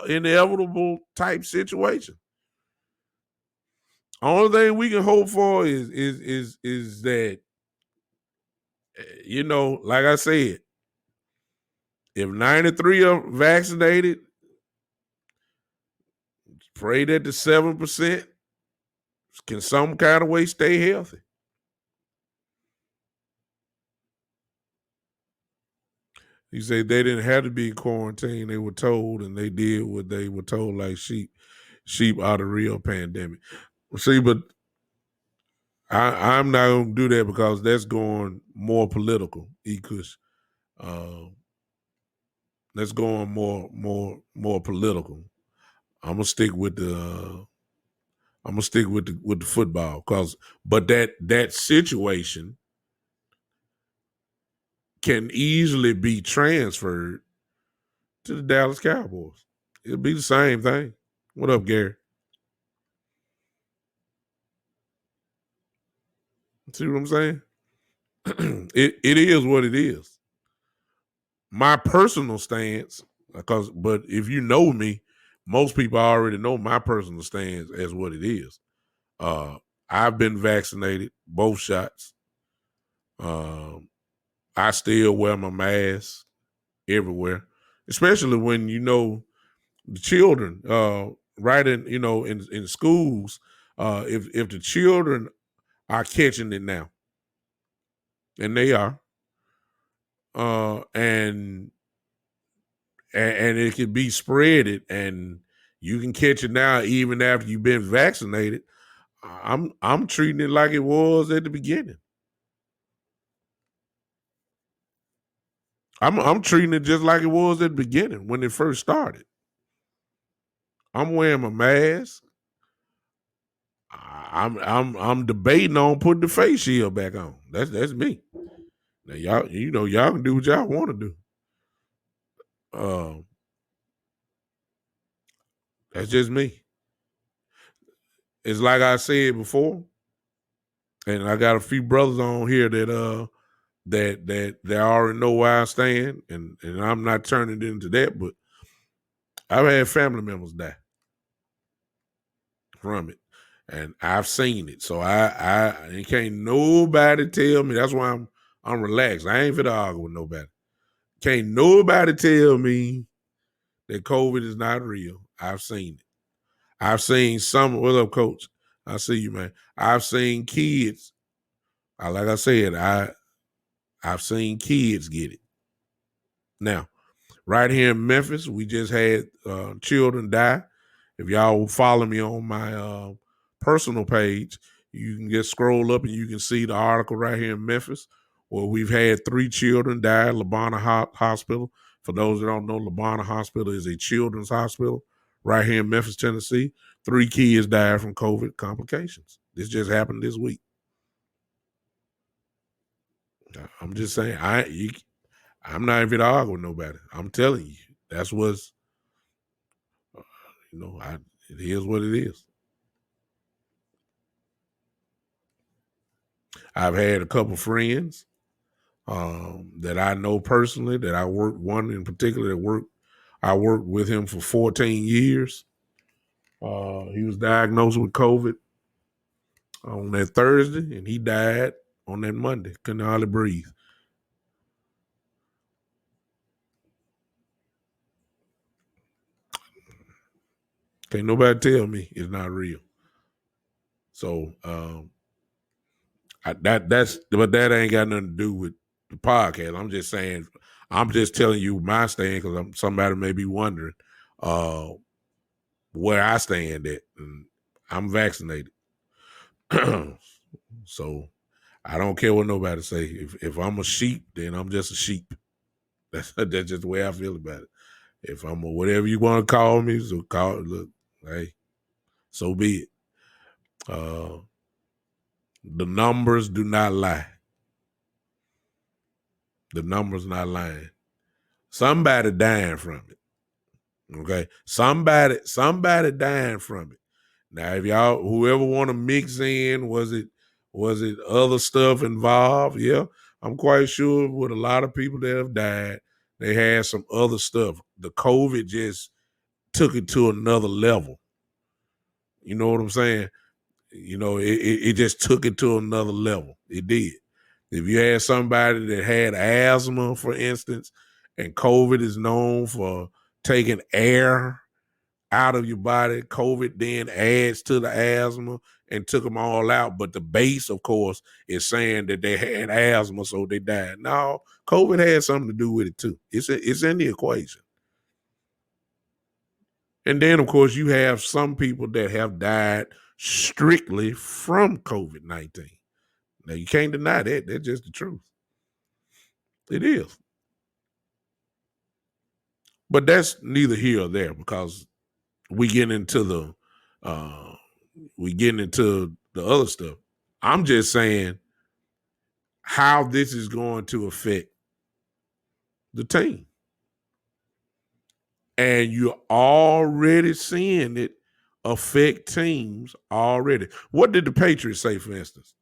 inevitable type situation. Only thing we can hope for is that, like I said, if 93 are vaccinated, pray that the 7% can some kind of way stay healthy. He said they didn't have to be in quarantine. They were told, and they did what they were told, like sheep are the real pandemic. See, but I'm not going to do that because that's going more political, E-Kush. That's going more political. I'm gonna stick with the football but that situation can easily be transferred to the Dallas Cowboys. It'll be the same thing. What up, Gary? See what I'm saying? It is what it is. My personal stance, but if you know me, most people already know my personal stance as what it is. I've been vaccinated, both shots. I still wear my mask everywhere, especially when the children. right in schools, if the children are catching it now, and they are, uh, and and it can be spreaded, and you can catch it now even after you've been vaccinated. I'm treating it like it was at the beginning. I'm treating it just like it was at the beginning when it first started. I'm wearing my mask. I'm debating on putting the face shield back on. That's me. Now y'all can do what y'all want to do. Uh, that's just me. It's like I said before, and I got a few brothers on here that they already know where I stand, and I'm not turning it into that, but I've had family members die from it, and I've seen it. So I can't nobody tell me. That's why I'm relaxed. I ain't finna argue with nobody. Can't nobody tell me that COVID is not real. I've seen it. I've seen some. What up, Coach? I see you, man. I've seen kids. Like I said, I've seen kids get it. Now, right here in Memphis, we just had children die. If y'all follow me on my personal page, you can just scroll up and you can see the article right here in Memphis where we've had 3 children die at Labana Hospital. For those that don't know, Labana Hospital is a children's hospital right here in Memphis, Tennessee. 3 kids died from COVID complications. This just happened this week. I'm just saying, I'm not even arguing with nobody. I'm telling you, that's what's it is what it is. I've had a couple friends that I know personally that I worked, one in particular I worked with him for 14 years. He was diagnosed with COVID on that Thursday, and he died on that Monday. Couldn't hardly breathe. Can't nobody tell me it's not real. So but that ain't got nothing to do with the podcast. I'm just saying, I'm just telling you my stand because somebody may be wondering where I stand at, and I'm vaccinated. So I don't care what nobody say. If I'm a sheep, then I'm just a sheep. That's just the way I feel about it. If I'm whatever you want to call me, so call it. Look, hey, so be it. The numbers do not lie. The numbers not lying. Somebody dying from it. Okay, somebody dying from it. Now, if y'all whoever want to mix in, was it other stuff involved? Yeah, I'm quite sure with a lot of people that have died, they had some other stuff. The COVID just took it to another level. You know what I'm saying? It just took it to another level. It did. If you had somebody that had asthma, for instance, and COVID is known for taking air out of your body, COVID then adds to the asthma and took them all out. But the base, of course, is saying that they had asthma, so they died. No, COVID had something to do with it too. It's in the equation. And then, of course, you have some people that have died strictly from COVID-19. Now, you can't deny that. That's just the truth. It is. But that's neither here or there because we get into the other stuff. I'm just saying how this is going to affect the team. And you're already seeing it affect teams already. What did the Patriots say, for instance?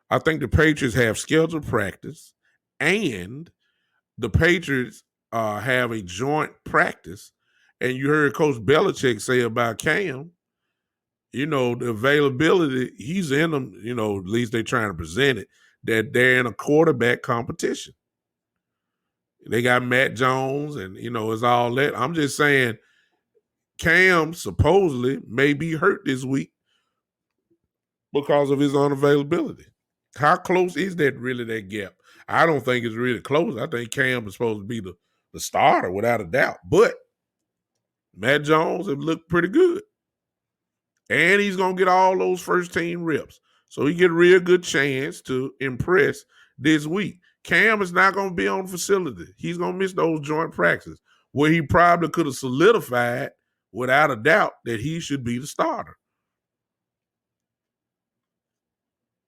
I think the Patriots have scheduled practice and the Patriots have a joint practice. And you heard Coach Belichick say about Cam, the availability, he's in them, at least they're trying to present it, that they're in a quarterback competition. They got Matt Jones and, it's all that. I'm just saying, Cam supposedly may be hurt this week because of his unavailability. How close is that really, that gap? I don't think it's really close. I think Cam is supposed to be the starter without a doubt. But Matt Jones have looked pretty good. And he's going to get all those first team reps. So he get a real good chance to impress this week. Cam is not going to be on the facility. He's going to miss those joint practices where he probably could have solidified without a doubt that he should be the starter.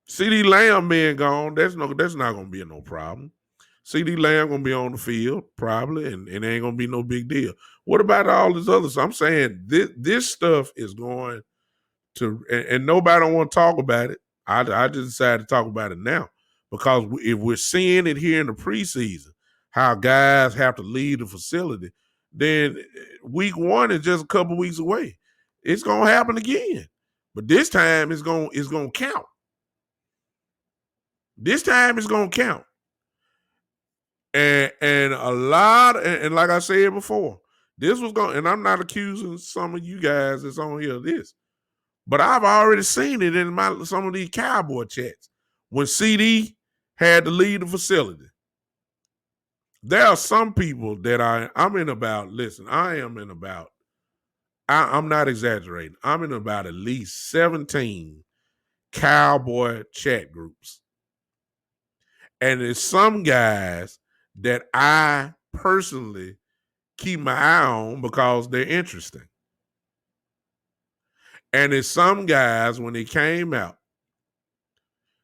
CeeDee Lamb being gone, that's not going to be no problem. CeeDee Lamb going to be on the field probably, and it ain't going to be no big deal. What about all this other stuff? I'm saying this stuff is going to, and nobody don't want to talk about it. I just decided to talk about it now because if we're seeing it here in the preseason, how guys have to leave the facility, then week 1 is just a couple weeks away. It's going to happen again, but this time it's going to count. This time it's going to count. And a lot, and like I said before, this was going, and I'm not accusing some of you guys that's on here of this, but I've already seen it in some of these Cowboy chats when CD had to leave the facility. There are some people that I'm in about. Listen, I'm not exaggerating. I'm in about at least 17 Cowboy chat groups. And there's some guys that I personally keep my eye on because they're interesting. And there's some guys, when they came out,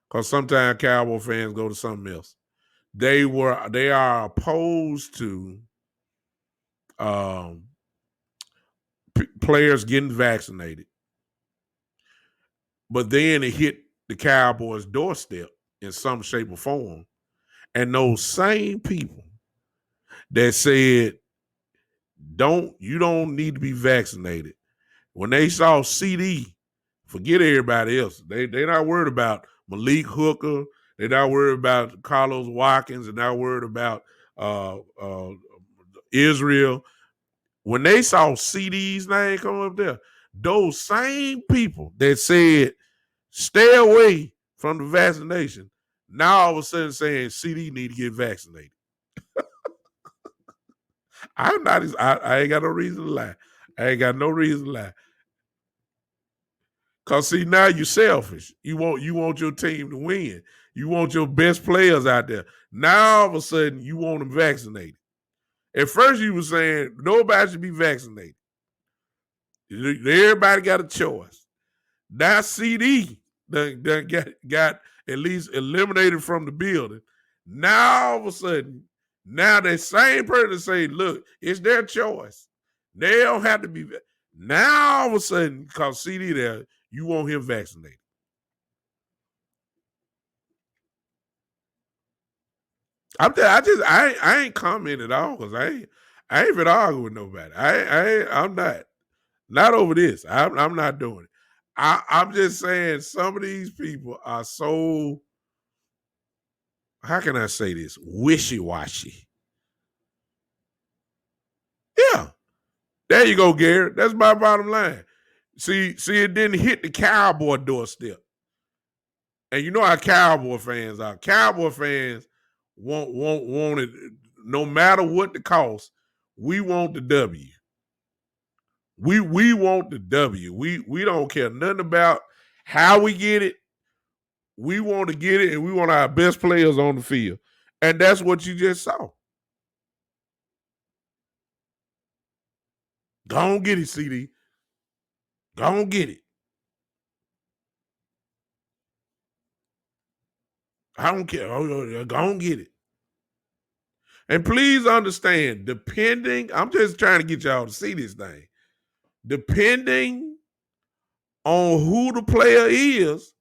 because sometimes Cowboy fans go to something else, they are opposed to players getting vaccinated. But then it hit the Cowboys' doorstep in some shape or form. And those same people that said, you don't need to be vaccinated, when they saw CD, forget everybody else. They're not worried about Malik Hooker. They're not worried about Carlos Watkins. They're not worried about Israel. When they saw CD's name come up there, those same people that said, stay away from the vaccination, now all of a sudden saying CD need to get vaccinated. I ain't got no reason to lie. I ain't got no reason to lie. Cause see, now you're selfish. You want your team to win. You want your best players out there. Now all of a sudden you want them vaccinated. At first you were saying nobody should be vaccinated. Everybody got a choice. Now CD done got at least eliminated from the building. Now all of a sudden, now that same person say, look, it's their choice. They don't have to be. Now all of a sudden, because CD there, you want him vaccinated. I ain't commenting at all because I ain't been arguing with nobody. I'm not over this. I'm not doing it. I'm just saying some of these people are so, how can I say this, wishy-washy. Yeah. There you go, Garrett. That's my bottom line. See, it didn't hit the Cowboy doorstep. And you know how Cowboy fans are. Cowboy fans want it no matter what the cost. We want the W. We want the W. We don't care nothing about how we get it. We want to get it, and we want our best players on the field. And that's what you just saw. Go on get it, CD. Go on get it. I don't care. Go on get it. And please understand, I'm just trying to get y'all to see this thing. Depending on who the player is,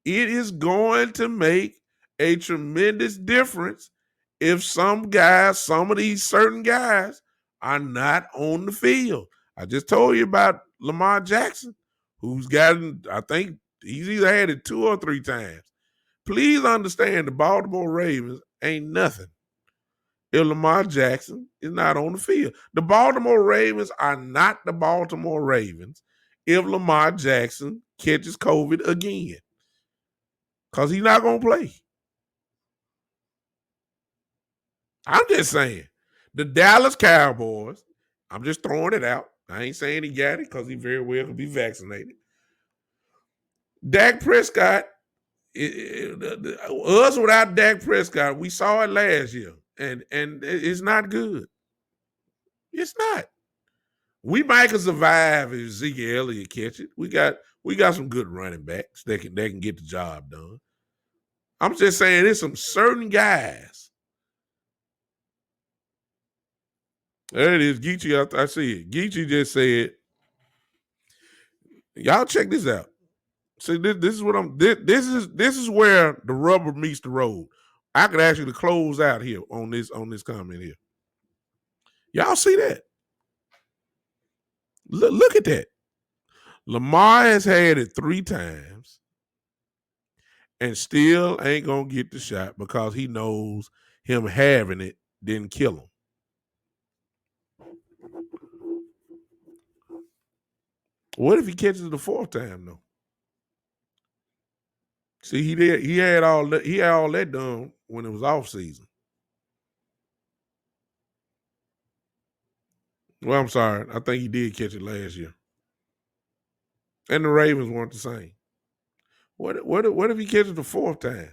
it is going to make a tremendous difference if some of these certain guys are not on the field. I just told you about Lamar Jackson, who's gotten, I think he's either had it 2 or 3 times. Please understand the Baltimore Ravens ain't nothing. if Lamar Jackson is not on the field. The Baltimore Ravens are not the Baltimore Ravens if Lamar Jackson catches COVID again, because he's not going to play. I'm just saying. The Dallas Cowboys, I'm just throwing it out. I ain't saying he got it because he very well could be vaccinated. Dak Prescott, us without Dak Prescott, we saw it last year, and it's not good. It's not. We might can survive if Zeke Elliott catch it. We got some good running backs that can get the job done. I'm just saying there's some certain guys. There it is, Geechee. I see it. Geechee just said, "Y'all check this out." See, this is what I'm. This is where the rubber meets the road. I could actually close out here on this comment here. Y'all see that? Look at that. Lamar has had it 3 times and still ain't gonna get the shot because he knows him having it didn't kill him. What if he catches it the 4th time though? See, he had all that done when it was off season. Well, I'm sorry. I think he did catch it last year. And the Ravens weren't the same. What if he catches the 4th time?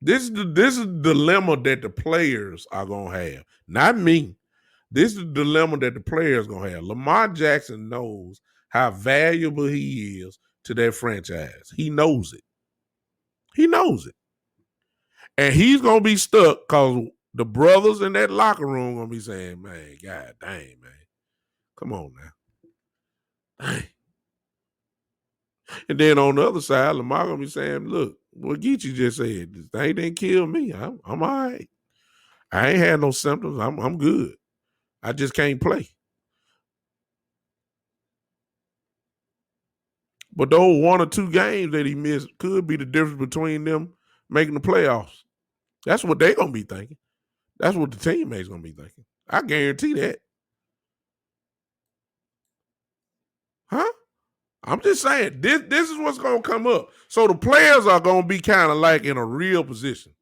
This is the dilemma that the players are gonna have, not me. This is the dilemma that the players gonna have. Lamar Jackson knows how valuable he is to that franchise. He knows it. He knows it, and he's gonna be stuck because the brothers in that locker room gonna be saying, "Man, God dang, man, come on now." Dang. And then on the other side, Lamar gonna be saying, "Look, what Geechee just said, this thing didn't kill me. I'm all right. I ain't had no symptoms. I'm good. I just can't play." But those 1 or 2 games that he missed could be the difference between them making the playoffs. That's what they're gonna be thinking. That's what the teammates gonna be thinking. I guarantee that. Huh? I'm just saying, this is what's gonna come up. So the players are gonna be kind of like in a real position.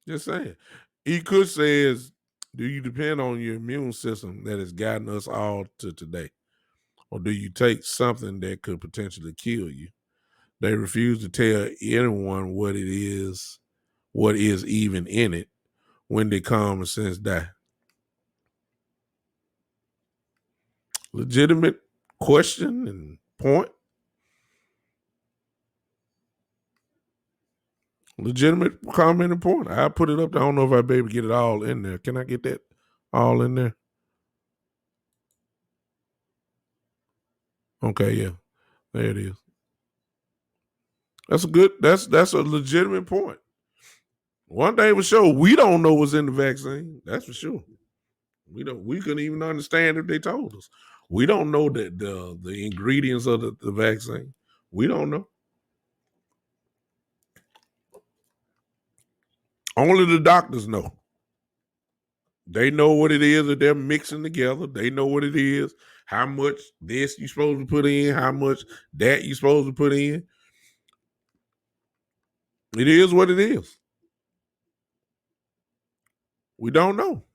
Just saying. He could says, do you depend on your immune system that has gotten us all to today? Or do you take something that could potentially kill you? They refuse to tell anyone what is even in it when they common sense die. Legitimate question and point. Legitimate comment and point. I put it up there. I don't know if I'll be able to get it all in there. Can I get that all in there? Okay, yeah. There it is. That's a legitimate point. One thing for sure, we don't know what's in the vaccine. That's for sure. We couldn't even understand if they told us. We don't know the ingredients of the vaccine. We don't know. Only the doctors know. They know what it is that they're mixing together. They know what it is, how much this you're supposed to put in, how much that you're supposed to put in. It is what it is. We don't know.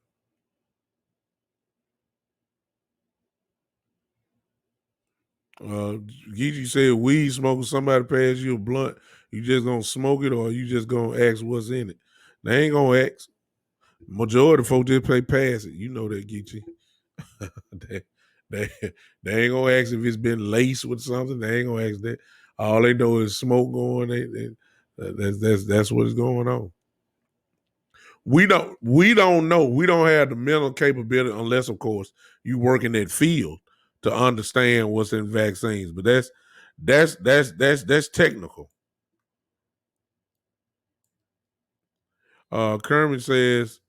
Geechee said weed smoking, somebody pass you a blunt, you just gonna smoke it or you just gonna ask what's in it. They ain't gonna ask. Majority of folks just play pass it. You know that, Geechee. they, they, they ain't gonna ask if it's been laced with something. They ain't gonna ask that. All they know is smoke going. That's what's going on. We don't know. We don't have the mental capability unless, of course, you work in that field to understand what's in vaccines. But that's technical. Kermit says,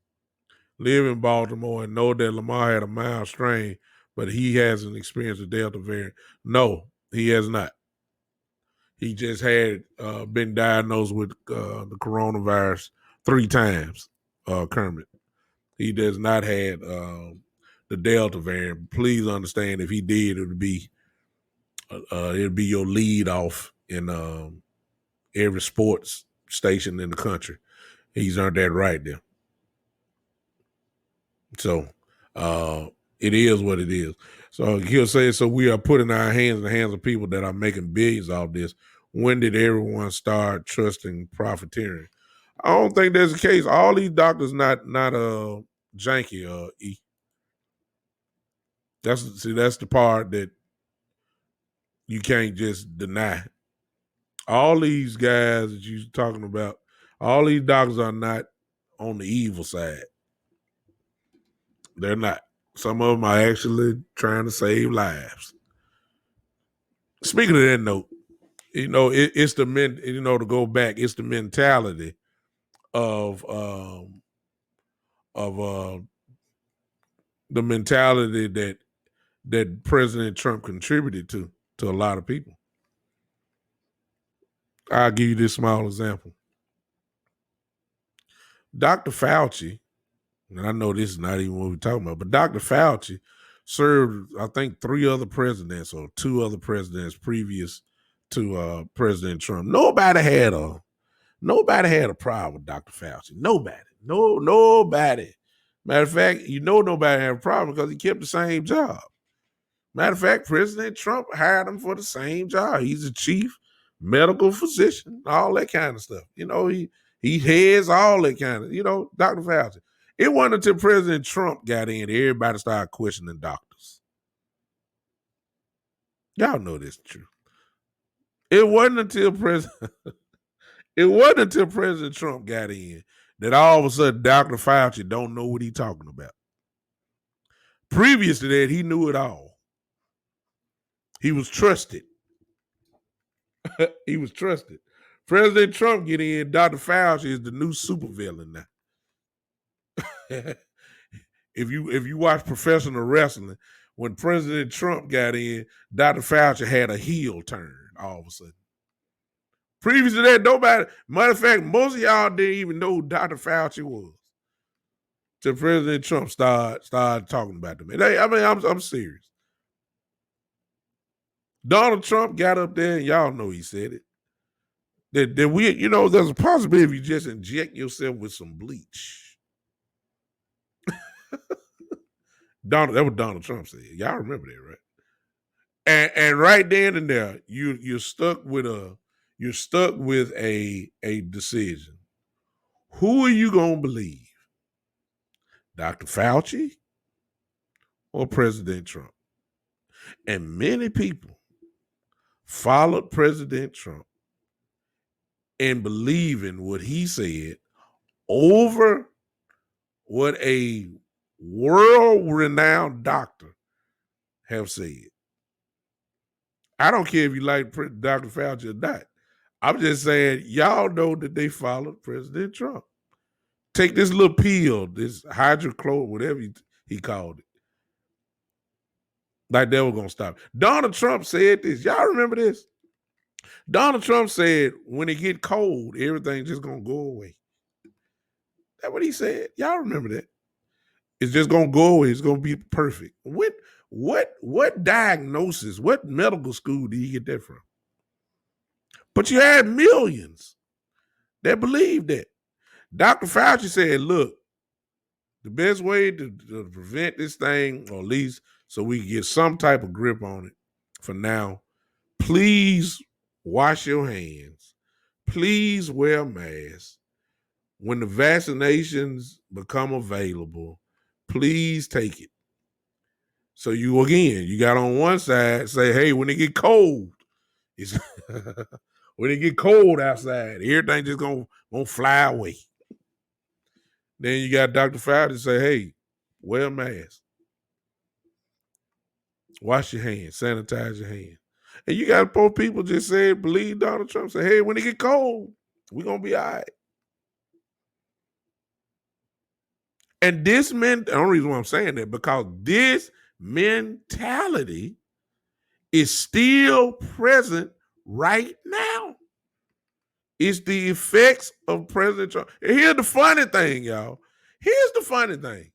live in Baltimore and know that Lamar had a mild strain, but he hasn't experienced the Delta variant. No, he has not. He just had been diagnosed with the coronavirus 3 times, Kermit. He does not have the Delta variant. Please understand, if he did, it'd be your lead off in every sports station in the country. He's earned that right there. So it is what it is. So he'll say, so we are putting our hands in the hands of people that are making billions off this. When did everyone start trusting profiteering? I don't think that's the case. All these doctors not janky. E. That's the part that you can't just deny. All these guys that you're talking about, all these doctors are not on the evil side. They're not. Some of them are actually trying to save lives. Speaking of that note, it's the to go back, it's the mentality of the mentality that President Trump contributed to a lot of people. I'll give you this small example. Dr. Fauci, and I know this is not even what we're talking about, but Dr. Fauci served, I think, 3 other presidents or 2 other presidents previous to President Trump. Nobody had a problem with Dr. Fauci. Nobody. Nobody. Matter of fact, nobody had a problem because he kept the same job. Matter of fact, President Trump hired him for the same job. He's a chief medical physician, all that kind of stuff. He heads all that kind of, Dr. Fauci. It wasn't until President Trump got in that everybody started questioning doctors. Y'all know this is true. It wasn't until President Trump got in that all of a sudden Dr. Fauci don't know what he's talking about. Previous to that, he knew it all. He was trusted. He was trusted. President Trump get in, Dr. Fauci is the new supervillain now. If you watch professional wrestling, when President Trump got in, Dr. Fauci had a heel turn all of a sudden. Previous to that, nobody, matter of fact, most of y'all didn't even know who Dr. Fauci was. Till President Trump started talking about them. I'm serious. Donald Trump got up there, and y'all know he said it. That there's a possibility if you just inject yourself with some bleach. That was Donald Trump said. Y'all remember that, right? And right then and there, you're stuck with a decision. Who are you gonna believe? Dr. Fauci or President Trump? And many people followed President Trump and believe in what he said over what a world-renowned doctor have said. I don't care if you like Dr. Fauci or not. I'm just saying, y'all know that they followed President Trump. Take this little pill, this hydrochlor, whatever he called it. Like they were going to stop. Donald Trump said this. Y'all remember this? Donald Trump said, when it get cold, everything's just going to go away. That's what he said. Y'all remember that? It's just going to go away. It's going to be perfect. What diagnosis, what medical school did you get that from? But you had millions that believed that. Dr. Fauci said, look, the best way to prevent this thing, or at least so we can get some type of grip on it for now, please wash your hands. Please wear a mask. When the vaccinations become available, please take it. So you got on one side, say, hey, when it get cold, when it get cold outside, everything just gonna fly away. Then you got Dr. Fauci say, hey, wear a mask. Wash your hands, sanitize your hands. And you got both people just said, believe Donald Trump, say, hey, when it get cold, we're gonna be all right. And the only reason why I'm saying that, because this mentality is still present right now. It's the effects of President Trump. And here's the funny thing, y'all. Here's the funny thing.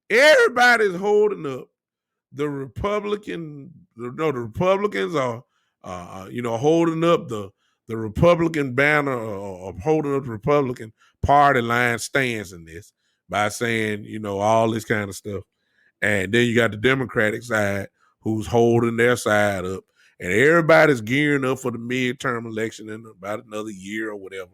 Everybody's holding up the Republicans are, holding up the Republican banner or holding up the Republican party line stance in this by saying, all this kind of stuff. And then you got the Democratic side who's holding their side up. And everybody's gearing up for the midterm election in about another year or whatever,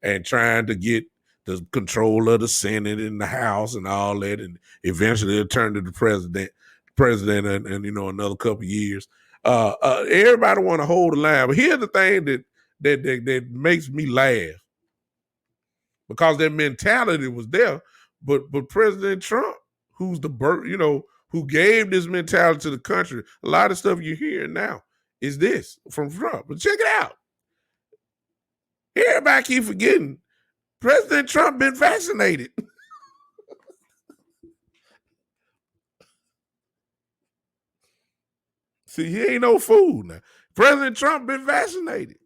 and trying to get the control of the Senate and the House and all that. And eventually it'll turn to the president and another couple of years. Everybody want to hold the line. But here's the thing that makes me laugh, because that mentality was there. But President Trump, who's who gave this mentality to the country, a lot of stuff you're hearing now is this from Trump. But check it out. Everybody keep forgetting President Trump been vaccinated. See, he ain't no fool now. President Trump been vaccinated.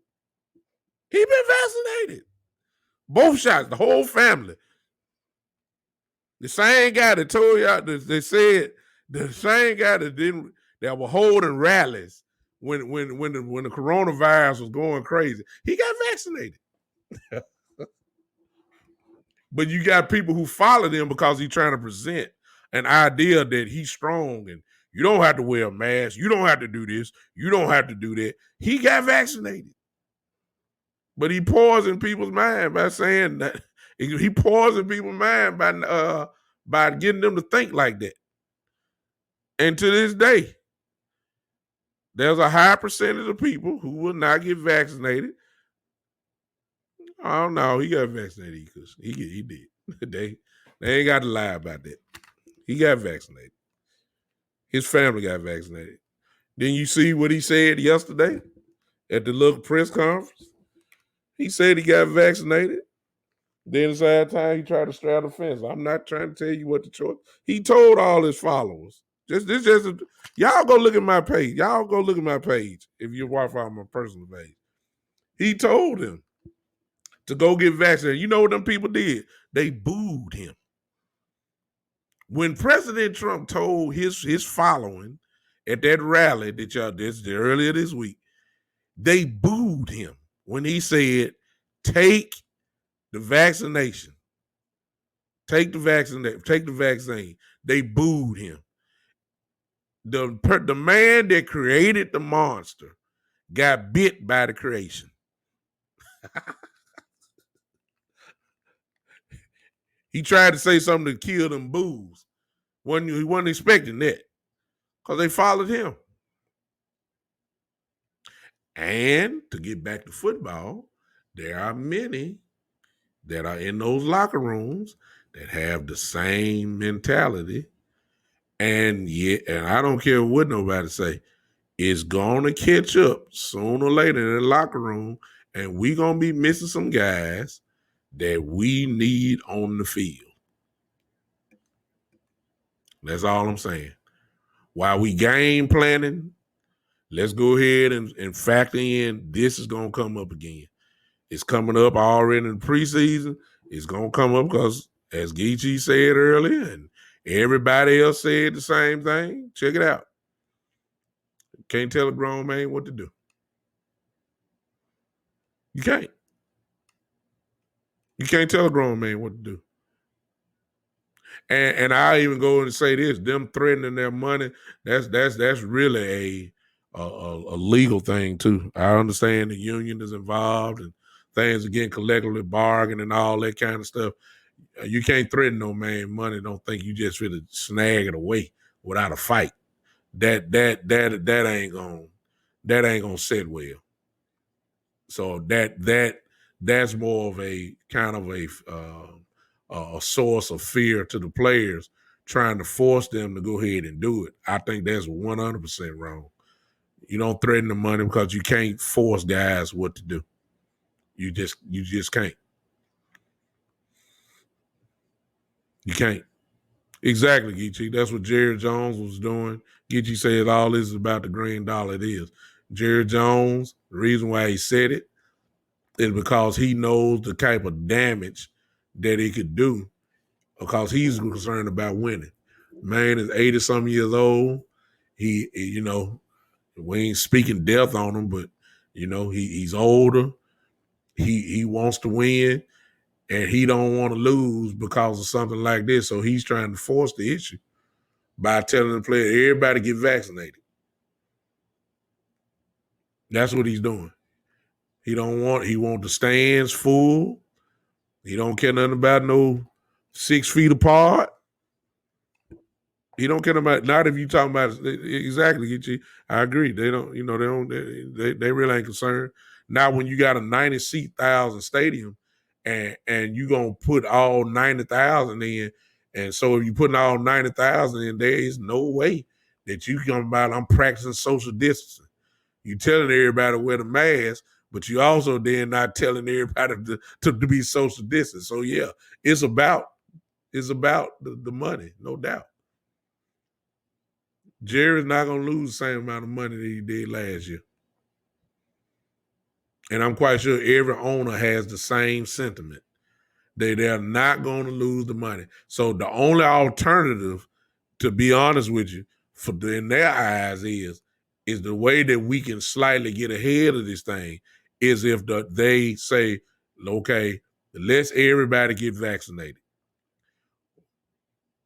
He been vaccinated. Both shots, the whole family. The same guy that told y'all, they said, the same guy that were holding rallies when the coronavirus was going crazy, he got vaccinated. But you got people who followed him because he's trying to present an idea that he's strong and you don't have to wear a mask. You don't have to do this. You don't have to do that. He got vaccinated. But he poisoned people's mind by saying that. He poisoned people's mind by getting them to think like that. And to this day, there's a high percentage of people who will not get vaccinated. Oh no, he got vaccinated because he did. They ain't got to lie about that. He got vaccinated. His family got vaccinated. Then you see what he said yesterday at the little press conference. He said he got vaccinated. Then the same time he tried to straddle the fence. I'm not trying to tell you what the choice. He told all his followers. Y'all go look at my page. Y'all go look at my page if you watch on my personal page. He told him to go get vaccinated. You know what them people did? They booed him. When President Trump told his following at that rally that y'all did earlier this week, they booed him when he said, take the vaccination. Take the vaccine. They booed him. The man that created the monster got bit by the creation. He tried to say something to kill them boos. He wasn't expecting that because they followed him. And to get back to football, there are many that are in those locker rooms that have the same mentality. And I don't care what nobody say, it's going to catch up sooner or later in the locker room, and we're going to be missing some guys that we need on the field. That's all I'm saying. While we game planning, let's go ahead and factor in this is going to come up again. It's coming up already in the preseason. It's going to come up because, as Geechee said earlier, and everybody else said the same thing. Check it out. Can't tell a grown man what to do. You can't. You can't tell a grown man what to do. And I even go and say this: them threatening their money, that's really a legal thing too. I understand the union is involved and things are getting collectively bargained and all that kind of stuff. You can't threaten no man money. Don't think you just finna snag it away without a fight. That ain't gonna sit well. So that's more of a kind of a source of fear to the players, trying to force them to go ahead and do it. I think that's 100% wrong. You don't threaten the money because you can't force guys what to do. You just can't. You can't. Exactly, Geechee. That's what Jerry Jones was doing. Geechee said all this is about the green dollar. It is. Jerry Jones, the reason why he said it, is because he knows the type of damage that he could do because he's concerned about winning. Man is 80 some years old. He we ain't speaking death on him, but he's older. He wants to win, and he don't want to lose because of something like this. So he's trying to force the issue by telling the player, everybody get vaccinated. That's what he's doing. He want the stands full. He don't care nothing about no 6 feet apart. He don't care about, not if you talking about exactly. I agree. They don't, they really ain't concerned. Now when you got a 90,000 stadium and you gonna put all 90,000 in, and so if you putting all 90,000 in, there is no way that you come about, I'm practicing social distancing. You telling everybody to wear the mask, but you also then not telling everybody to be social distance. So yeah, it's about the money, no doubt. Jerry's not going to lose the same amount of money that he did last year. And I'm quite sure every owner has the same sentiment. They're not going to lose the money. So the only alternative, to be honest with you, in their eyes is the way that we can slightly get ahead of this thing is if they say, okay, let's everybody get vaccinated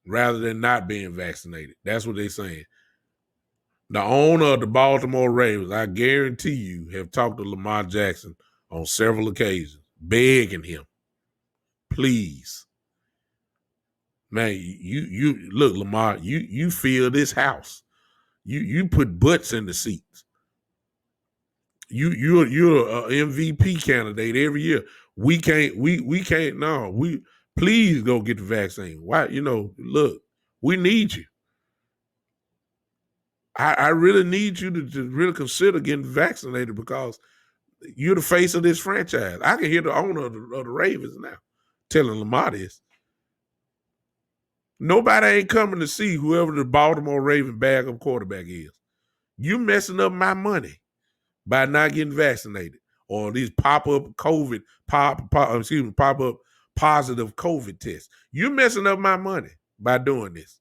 rather than not being vaccinated. That's what they're saying. The owner of the Baltimore Ravens, I guarantee you, have talked to Lamar Jackson on several occasions, begging him, please, man, you look, Lamar, you fill this house. You put butts in the seats. You're an MVP candidate every year. We can't. No. Please go get the vaccine. Why? Look, we need you. I really need you to really consider getting vaccinated because you're the face of this franchise. I can hear the owner of the Ravens now telling Lamar this. Nobody ain't coming to see whoever the Baltimore Raven backup quarterback is. You messing up my money by not getting vaccinated, or these pop-up pop-up positive COVID tests. You messing up my money by doing this.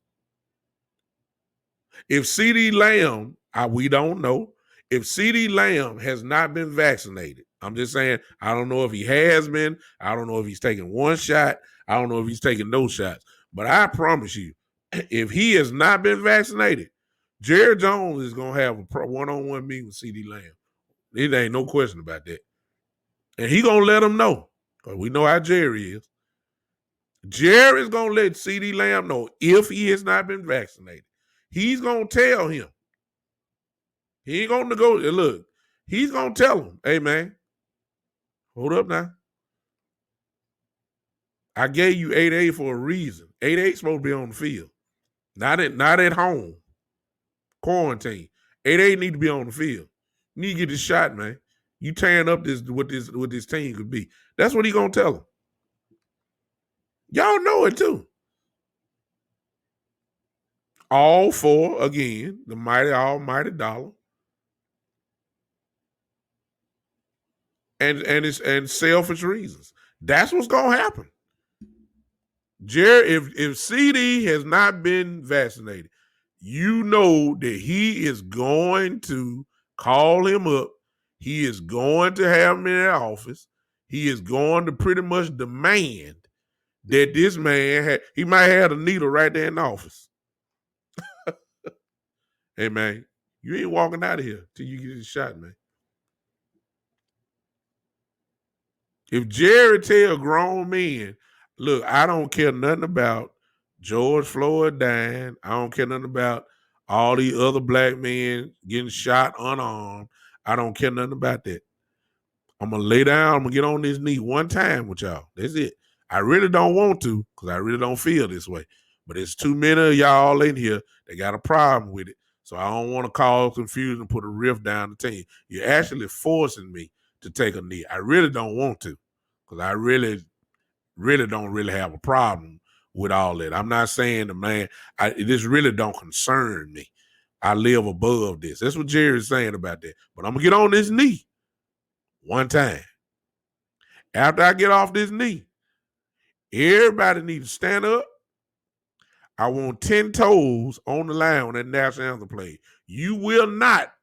If CeeDee Lamb, we don't know, if CeeDee Lamb has not been vaccinated, I'm just saying, I don't know if he has been. I don't know if he's taking one shot. I don't know if he's taking no shots. But I promise you, if he has not been vaccinated, Jerry Jones is going to have a one-on-one meeting with CeeDee Lamb. There ain't no question about that. And he going to let him know, because we know how Jerry is. Jerry's going to let CeeDee Lamb know if he has not been vaccinated. He's going to tell him. He ain't going to go. Look, he's going to tell him, hey, man, hold up now. I gave you 8A for a reason. 8A supposed to be on the field. Not at home. Quarantine. 8A need to be on the field. You need to get this shot, man. You tearing up what this team could be. That's what he gonna tell him. Y'all know it too. All for, again, the mighty almighty dollar. And selfish reasons. That's what's gonna happen. Jerry, if CD has not been vaccinated, you know that he is going to call him up. He is going to have him in the office. He is going to pretty much demand that this man he might have a needle right there in the office. Hey, man, you ain't walking out of here till you get a shot, man. If Jerry tell grown men, look, I don't care nothing about George Floyd dying. I don't care nothing about all these other black men getting shot unarmed. I don't care nothing about that. I'm going to lay down. I'm going to get on this knee one time with y'all. That's it. I really don't want to because I really don't feel this way. But there's too many of y'all in here that got a problem with it. So I don't want to cause confusion and put a rift down the team. You're actually forcing me to take a knee. I really don't want to because I really don't really have a problem with all that. I'm not saying this really don't concern me. I live above this. That's what Jerry's saying about that. But I'm going to get on this knee one time. After I get off this knee, everybody needs to stand up. I want 10 toes on the line when that national anthem play. You will not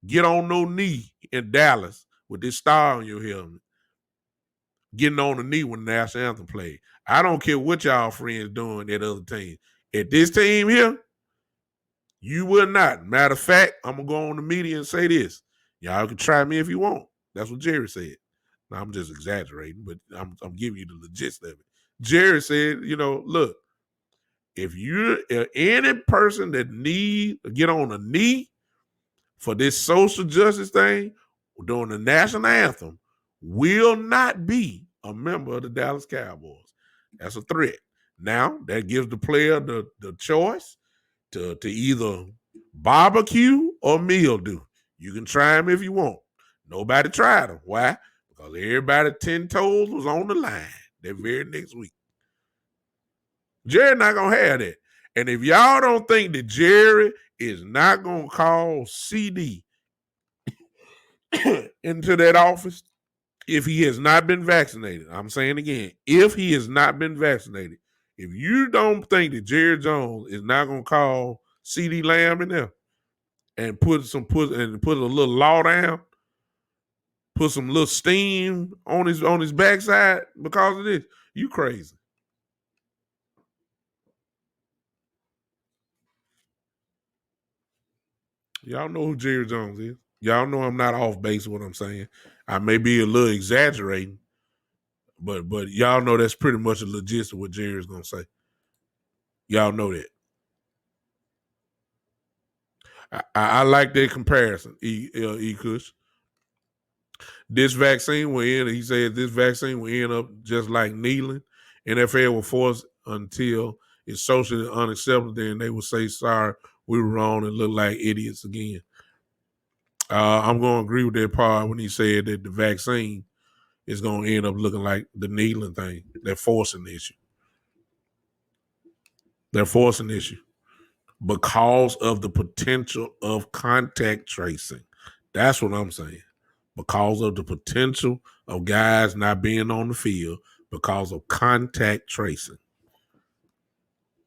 get on no knee in Dallas with this star on your helmet, getting on the knee when the national anthem play. I don't care what y'all friends doing at other teams. At this team here, you will not. Matter of fact, I'm going to go on the media and say this. Y'all can try me if you want. That's what Jerry said. Now, I'm just exaggerating, but I'm giving you the gist of it. Jerry said, look, if you're any person that need to get on a knee for this social justice thing during the national anthem will not be a member of the Dallas Cowboys. That's a threat. Now, that gives the player the choice to either barbecue or mildew. You can try them if you want. Nobody tried them. Why? Because everybody 10 toes was on the line that very next week. Jerry not going to have that. And if y'all don't think that Jerry is not going to call CD into that office if he has not been vaccinated, I'm saying again, if he has not been vaccinated, if you don't think that Jerry Jones is not going to call CD Lamb in there and put a little law down, put some little steam on his backside because of this, you crazy. Y'all know who Jerry Jones is. Y'all know I'm not off base with what I'm saying. I may be a little exaggerating, but y'all know that's pretty much a legit of what Jerry's gonna say. Y'all know that. I like that comparison, E. Kush. This vaccine will end. He said this vaccine will end up just like kneeling. NFL will force until it's socially unacceptable. Then they will say, "Sorry, we were wrong," and look like idiots again. I'm going to agree with that part when he said that the vaccine is going to end up looking like the kneeling thing. They're forcing the issue. They're forcing the issue because of the potential of contact tracing. That's what I'm saying. Because of the potential of guys not being on the field because of contact tracing.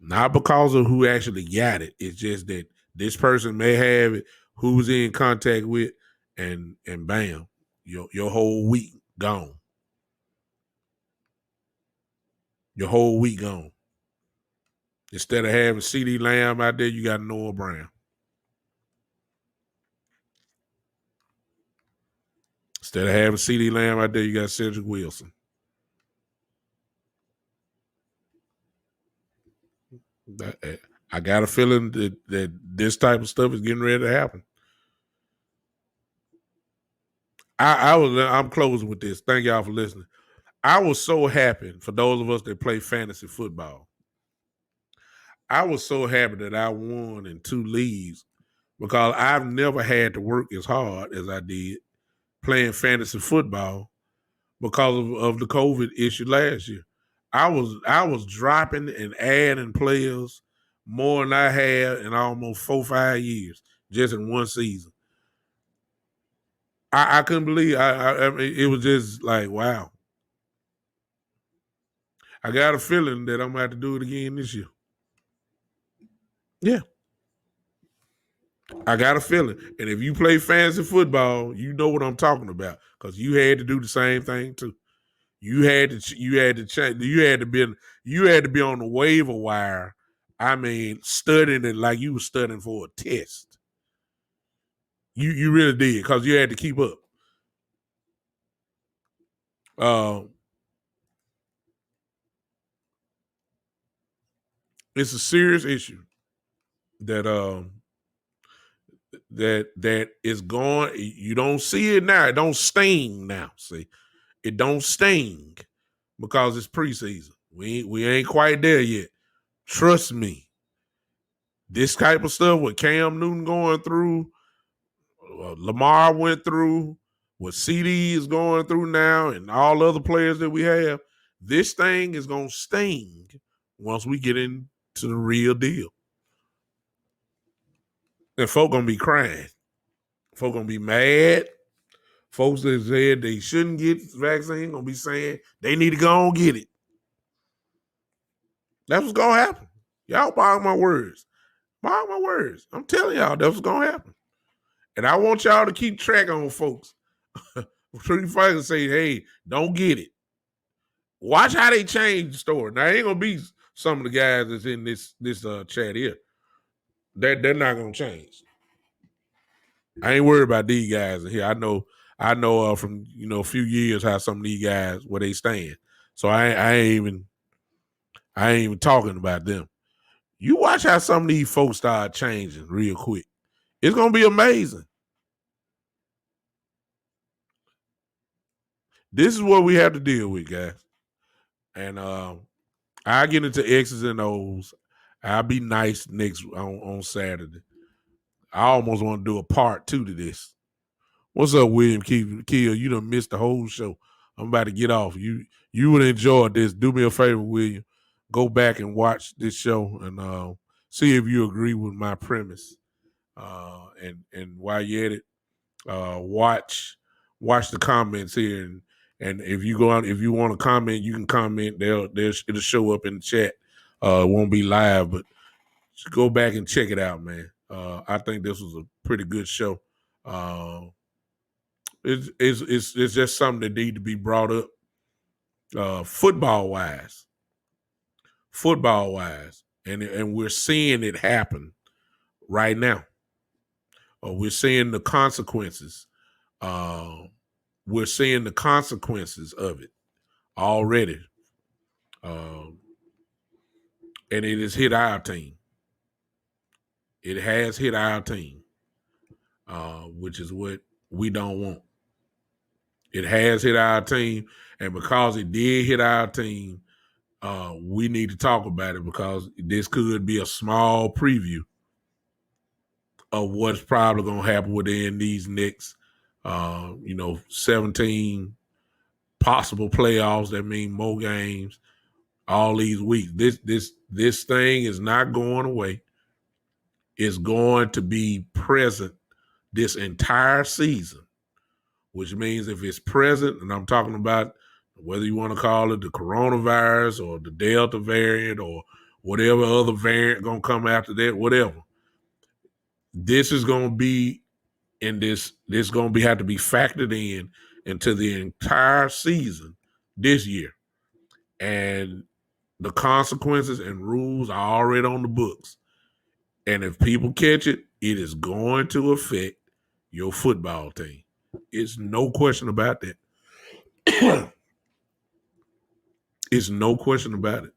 Not because of who actually got it. It's just that this person may have it, who's in contact with, and bam, your whole week gone. Your whole week gone. Instead of having CD Lamb out there, you got Noah Brown. Instead of having CD Lamb out there, you got Cedric Wilson. I got a feeling that this type of stuff is getting ready to happen. I'm closing with this. Thank y'all for listening. I was so happy for those of us that play fantasy football. I was so happy that I won in 2 leagues because I've never had to work as hard as I did playing fantasy football because of the COVID issue last year. I was dropping and adding players more than I had in almost 4-5 years just in one season. I couldn't believe. I mean, it was just like, wow. I got a feeling that I'm gonna have to do it again this year. Yeah, I got a feeling. And if you play fantasy football, you know what I'm talking about because you had to do the same thing too. You had to change. You had to be on the waiver wire. I mean, studying it like you were studying for a test. You really did because you had to keep up. It's a serious issue that that is going. You don't see it now. It don't sting now. See, it don't sting because it's preseason. We ain't quite there yet. Trust me. This type of stuff with Cam Newton going through, Lamar went through, what CD is going through now, and all other players that we have, this thing is going to sting once we get into the real deal. And folk going to be crying. Folk going to be mad. Folks that said they shouldn't get vaccine gonna be saying they need to go and get it. That's what's gonna happen. Y'all borrow my words. Borrow my words. I'm telling y'all that's what's gonna happen. And I want y'all to keep track on folks. Pretty fucking say, hey, don't get it. Watch how they change the story. Now, ain't gonna be some of the guys that's in this chat here. They're not gonna change. I ain't worried about these guys in here. I know from a few years how some of these guys where they stand. So I ain't even talking about them. You watch how some of these folks start changing real quick. It's gonna be amazing. This is what we have to deal with, guys. And I get into X's and O's. I'll be nice next on Saturday. I almost want to do a part 2 to this. What's up, William Kill? You done missed the whole show. I'm about to get off. You would enjoy this. Do me a favor, William. Go back and watch this show and see if you agree with my premise. And while you're at it, watch the comments here and if you go out, if you want to comment, you can comment. It'll show up in the chat. It won't be live, but just go back and check it out, man. I think this was a pretty good show. It's just something that need to be brought up, football wise, and we're seeing it happen right now. We're seeing the consequences. We're seeing the consequences of it already. And it has hit our team. It has hit our team, which is what we don't want. It has hit our team, and because it did hit our team, we need to talk about it because this could be a small preview of what's probably going to happen within these next, 17 possible playoffs. That mean more games all these weeks. This thing is not going away. It's going to be present this entire season, which means if it's present, and I'm talking about whether you want to call it the coronavirus or the Delta variant or whatever other variant going to come after that, whatever. This is going to be in this going to have to be factored in into the entire season this year. And the consequences and rules are already on the books. And if people catch it, it is going to affect your football team. It's no question about that. It's no question about it.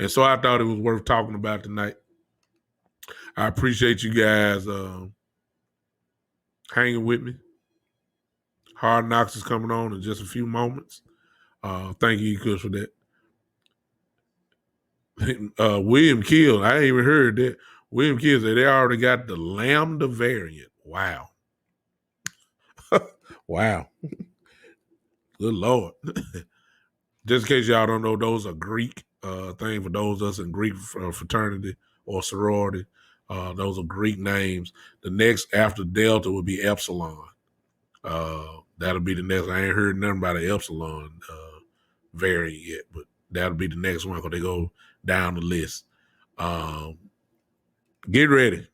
And so I thought it was worth talking about tonight. I appreciate you guys hanging with me. Hard Knocks is coming on in just a few moments. Thank you, Kush, for that. William Kill, I ain't even heard that. William Kill said they already got the Lambda variant. Wow. Wow. Good Lord. Just in case y'all don't know, those are Greek thing for those of us in Greek fraternity or sorority. Those are Greek names. The next after Delta would be Epsilon. That'll be the next. I ain't heard nothing about the Epsilon variant yet, but that'll be the next one because they go down the list. Get ready.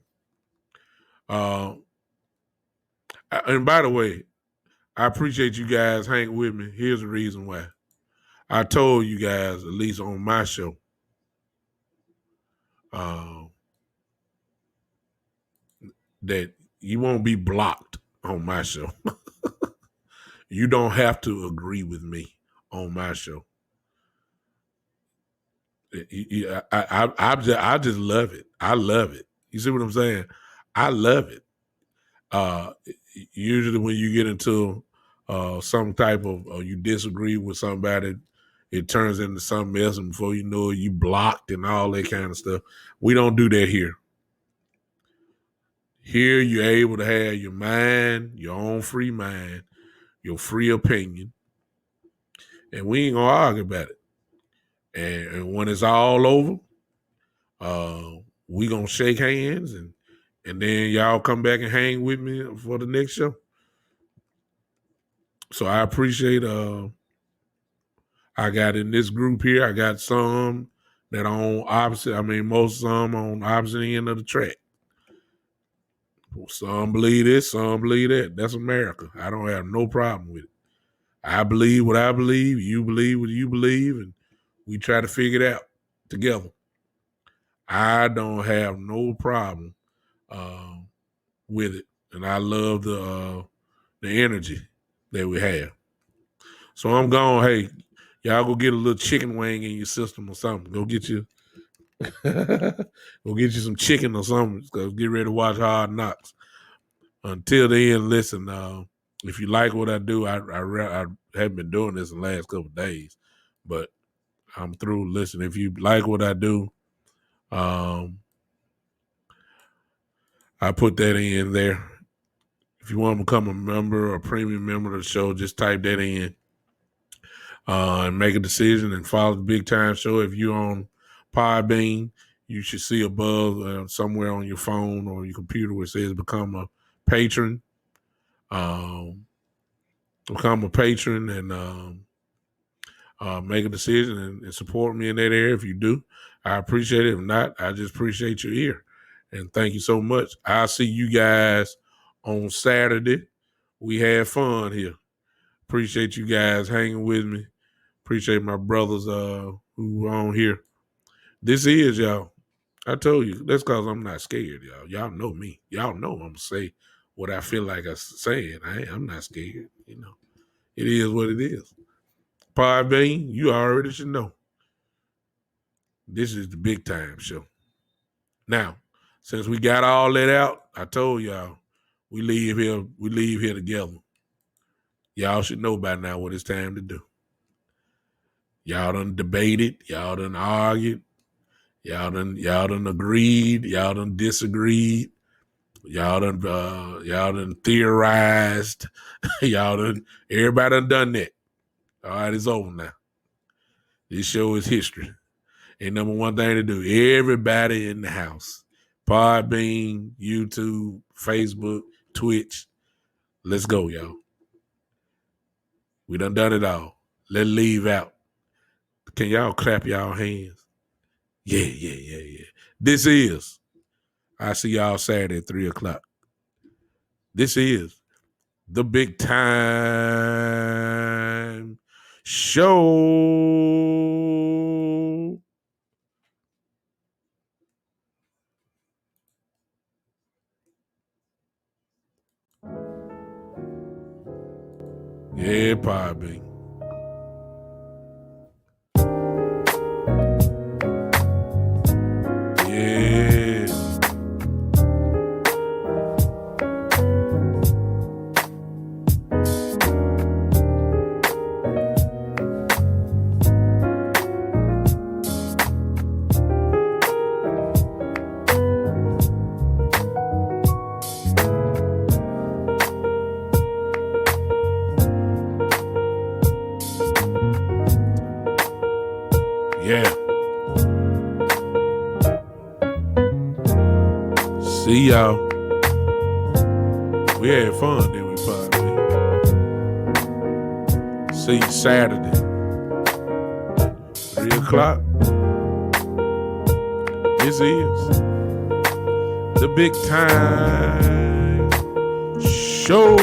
And by the way, I appreciate you guys hanging with me. Here's the reason why. I told you guys, at least on my show, that you won't be blocked on my show. You don't have to agree with me on my show. I just love it. I love it. You see what I'm saying? I love it. Usually when you get into some type of, you disagree with somebody, it turns into something else, and before you know it, you blocked and all that kind of stuff. We don't do that here. Here you're able to have your mind, your own free mind, your free opinion, and we ain't gonna argue about it. And when it's all over, we gonna shake hands and then y'all come back and hang with me for the next show. So I appreciate I got in this group here, I got some that on opposite, most some on opposite end of the track. Some believe this, some believe that. That's America. I don't have no problem with it. I believe what I believe, you believe what you believe, and we try to figure it out together. I don't have no problem with it, and I love the energy that we have. So I'm gone. Hey, y'all go get a little chicken wing in your system or something. Go get you, go get you some chicken or something. Get ready to watch Hard Knocks. Until then, listen. If you like what I do, I haven't been doing this in the last couple of days, but I'm through. Listen, if you like what I do, I put that in there. If you want to become a member or a premium member of the show, just type that in and make a decision and follow the Big Time Show. If you're on Podbean, you should see above somewhere on your phone or your computer where it says become a patron. Become a patron and make a decision and support me in that area. If you do, I appreciate it. If not, I just appreciate your ear. And thank you so much. I'll see you guys on Saturday. We had fun here. Appreciate you guys hanging with me. Appreciate my brothers who are on here. This is, y'all. I told you, that's because I'm not scared, y'all. Y'all know me. Y'all know I'm going to say what I feel like I'm saying. I'm not scared. You know, it is what it is. Podbean, you already should know. This is the Big Time Show. Now, since we got all that out, I told y'all we leave here together. Y'all should know by now what it's time to do. Y'all done debated, y'all done argued, y'all done agreed, y'all done disagreed, y'all done theorized, everybody done that. All right, it's over now. This show is history. And number one thing to do, everybody in the house, Podbean, YouTube, Facebook, Twitch, let's go, y'all. We done it all. Let's leave out. Can y'all clap y'all hands? Yeah. This is, I see y'all Saturday at 3 o'clock. This is the Big Time Show. Yeah, Podbean. See y'all. We had fun, didn't we, Podbean? See you Saturday, 3 o'clock. This is the Big Time Show.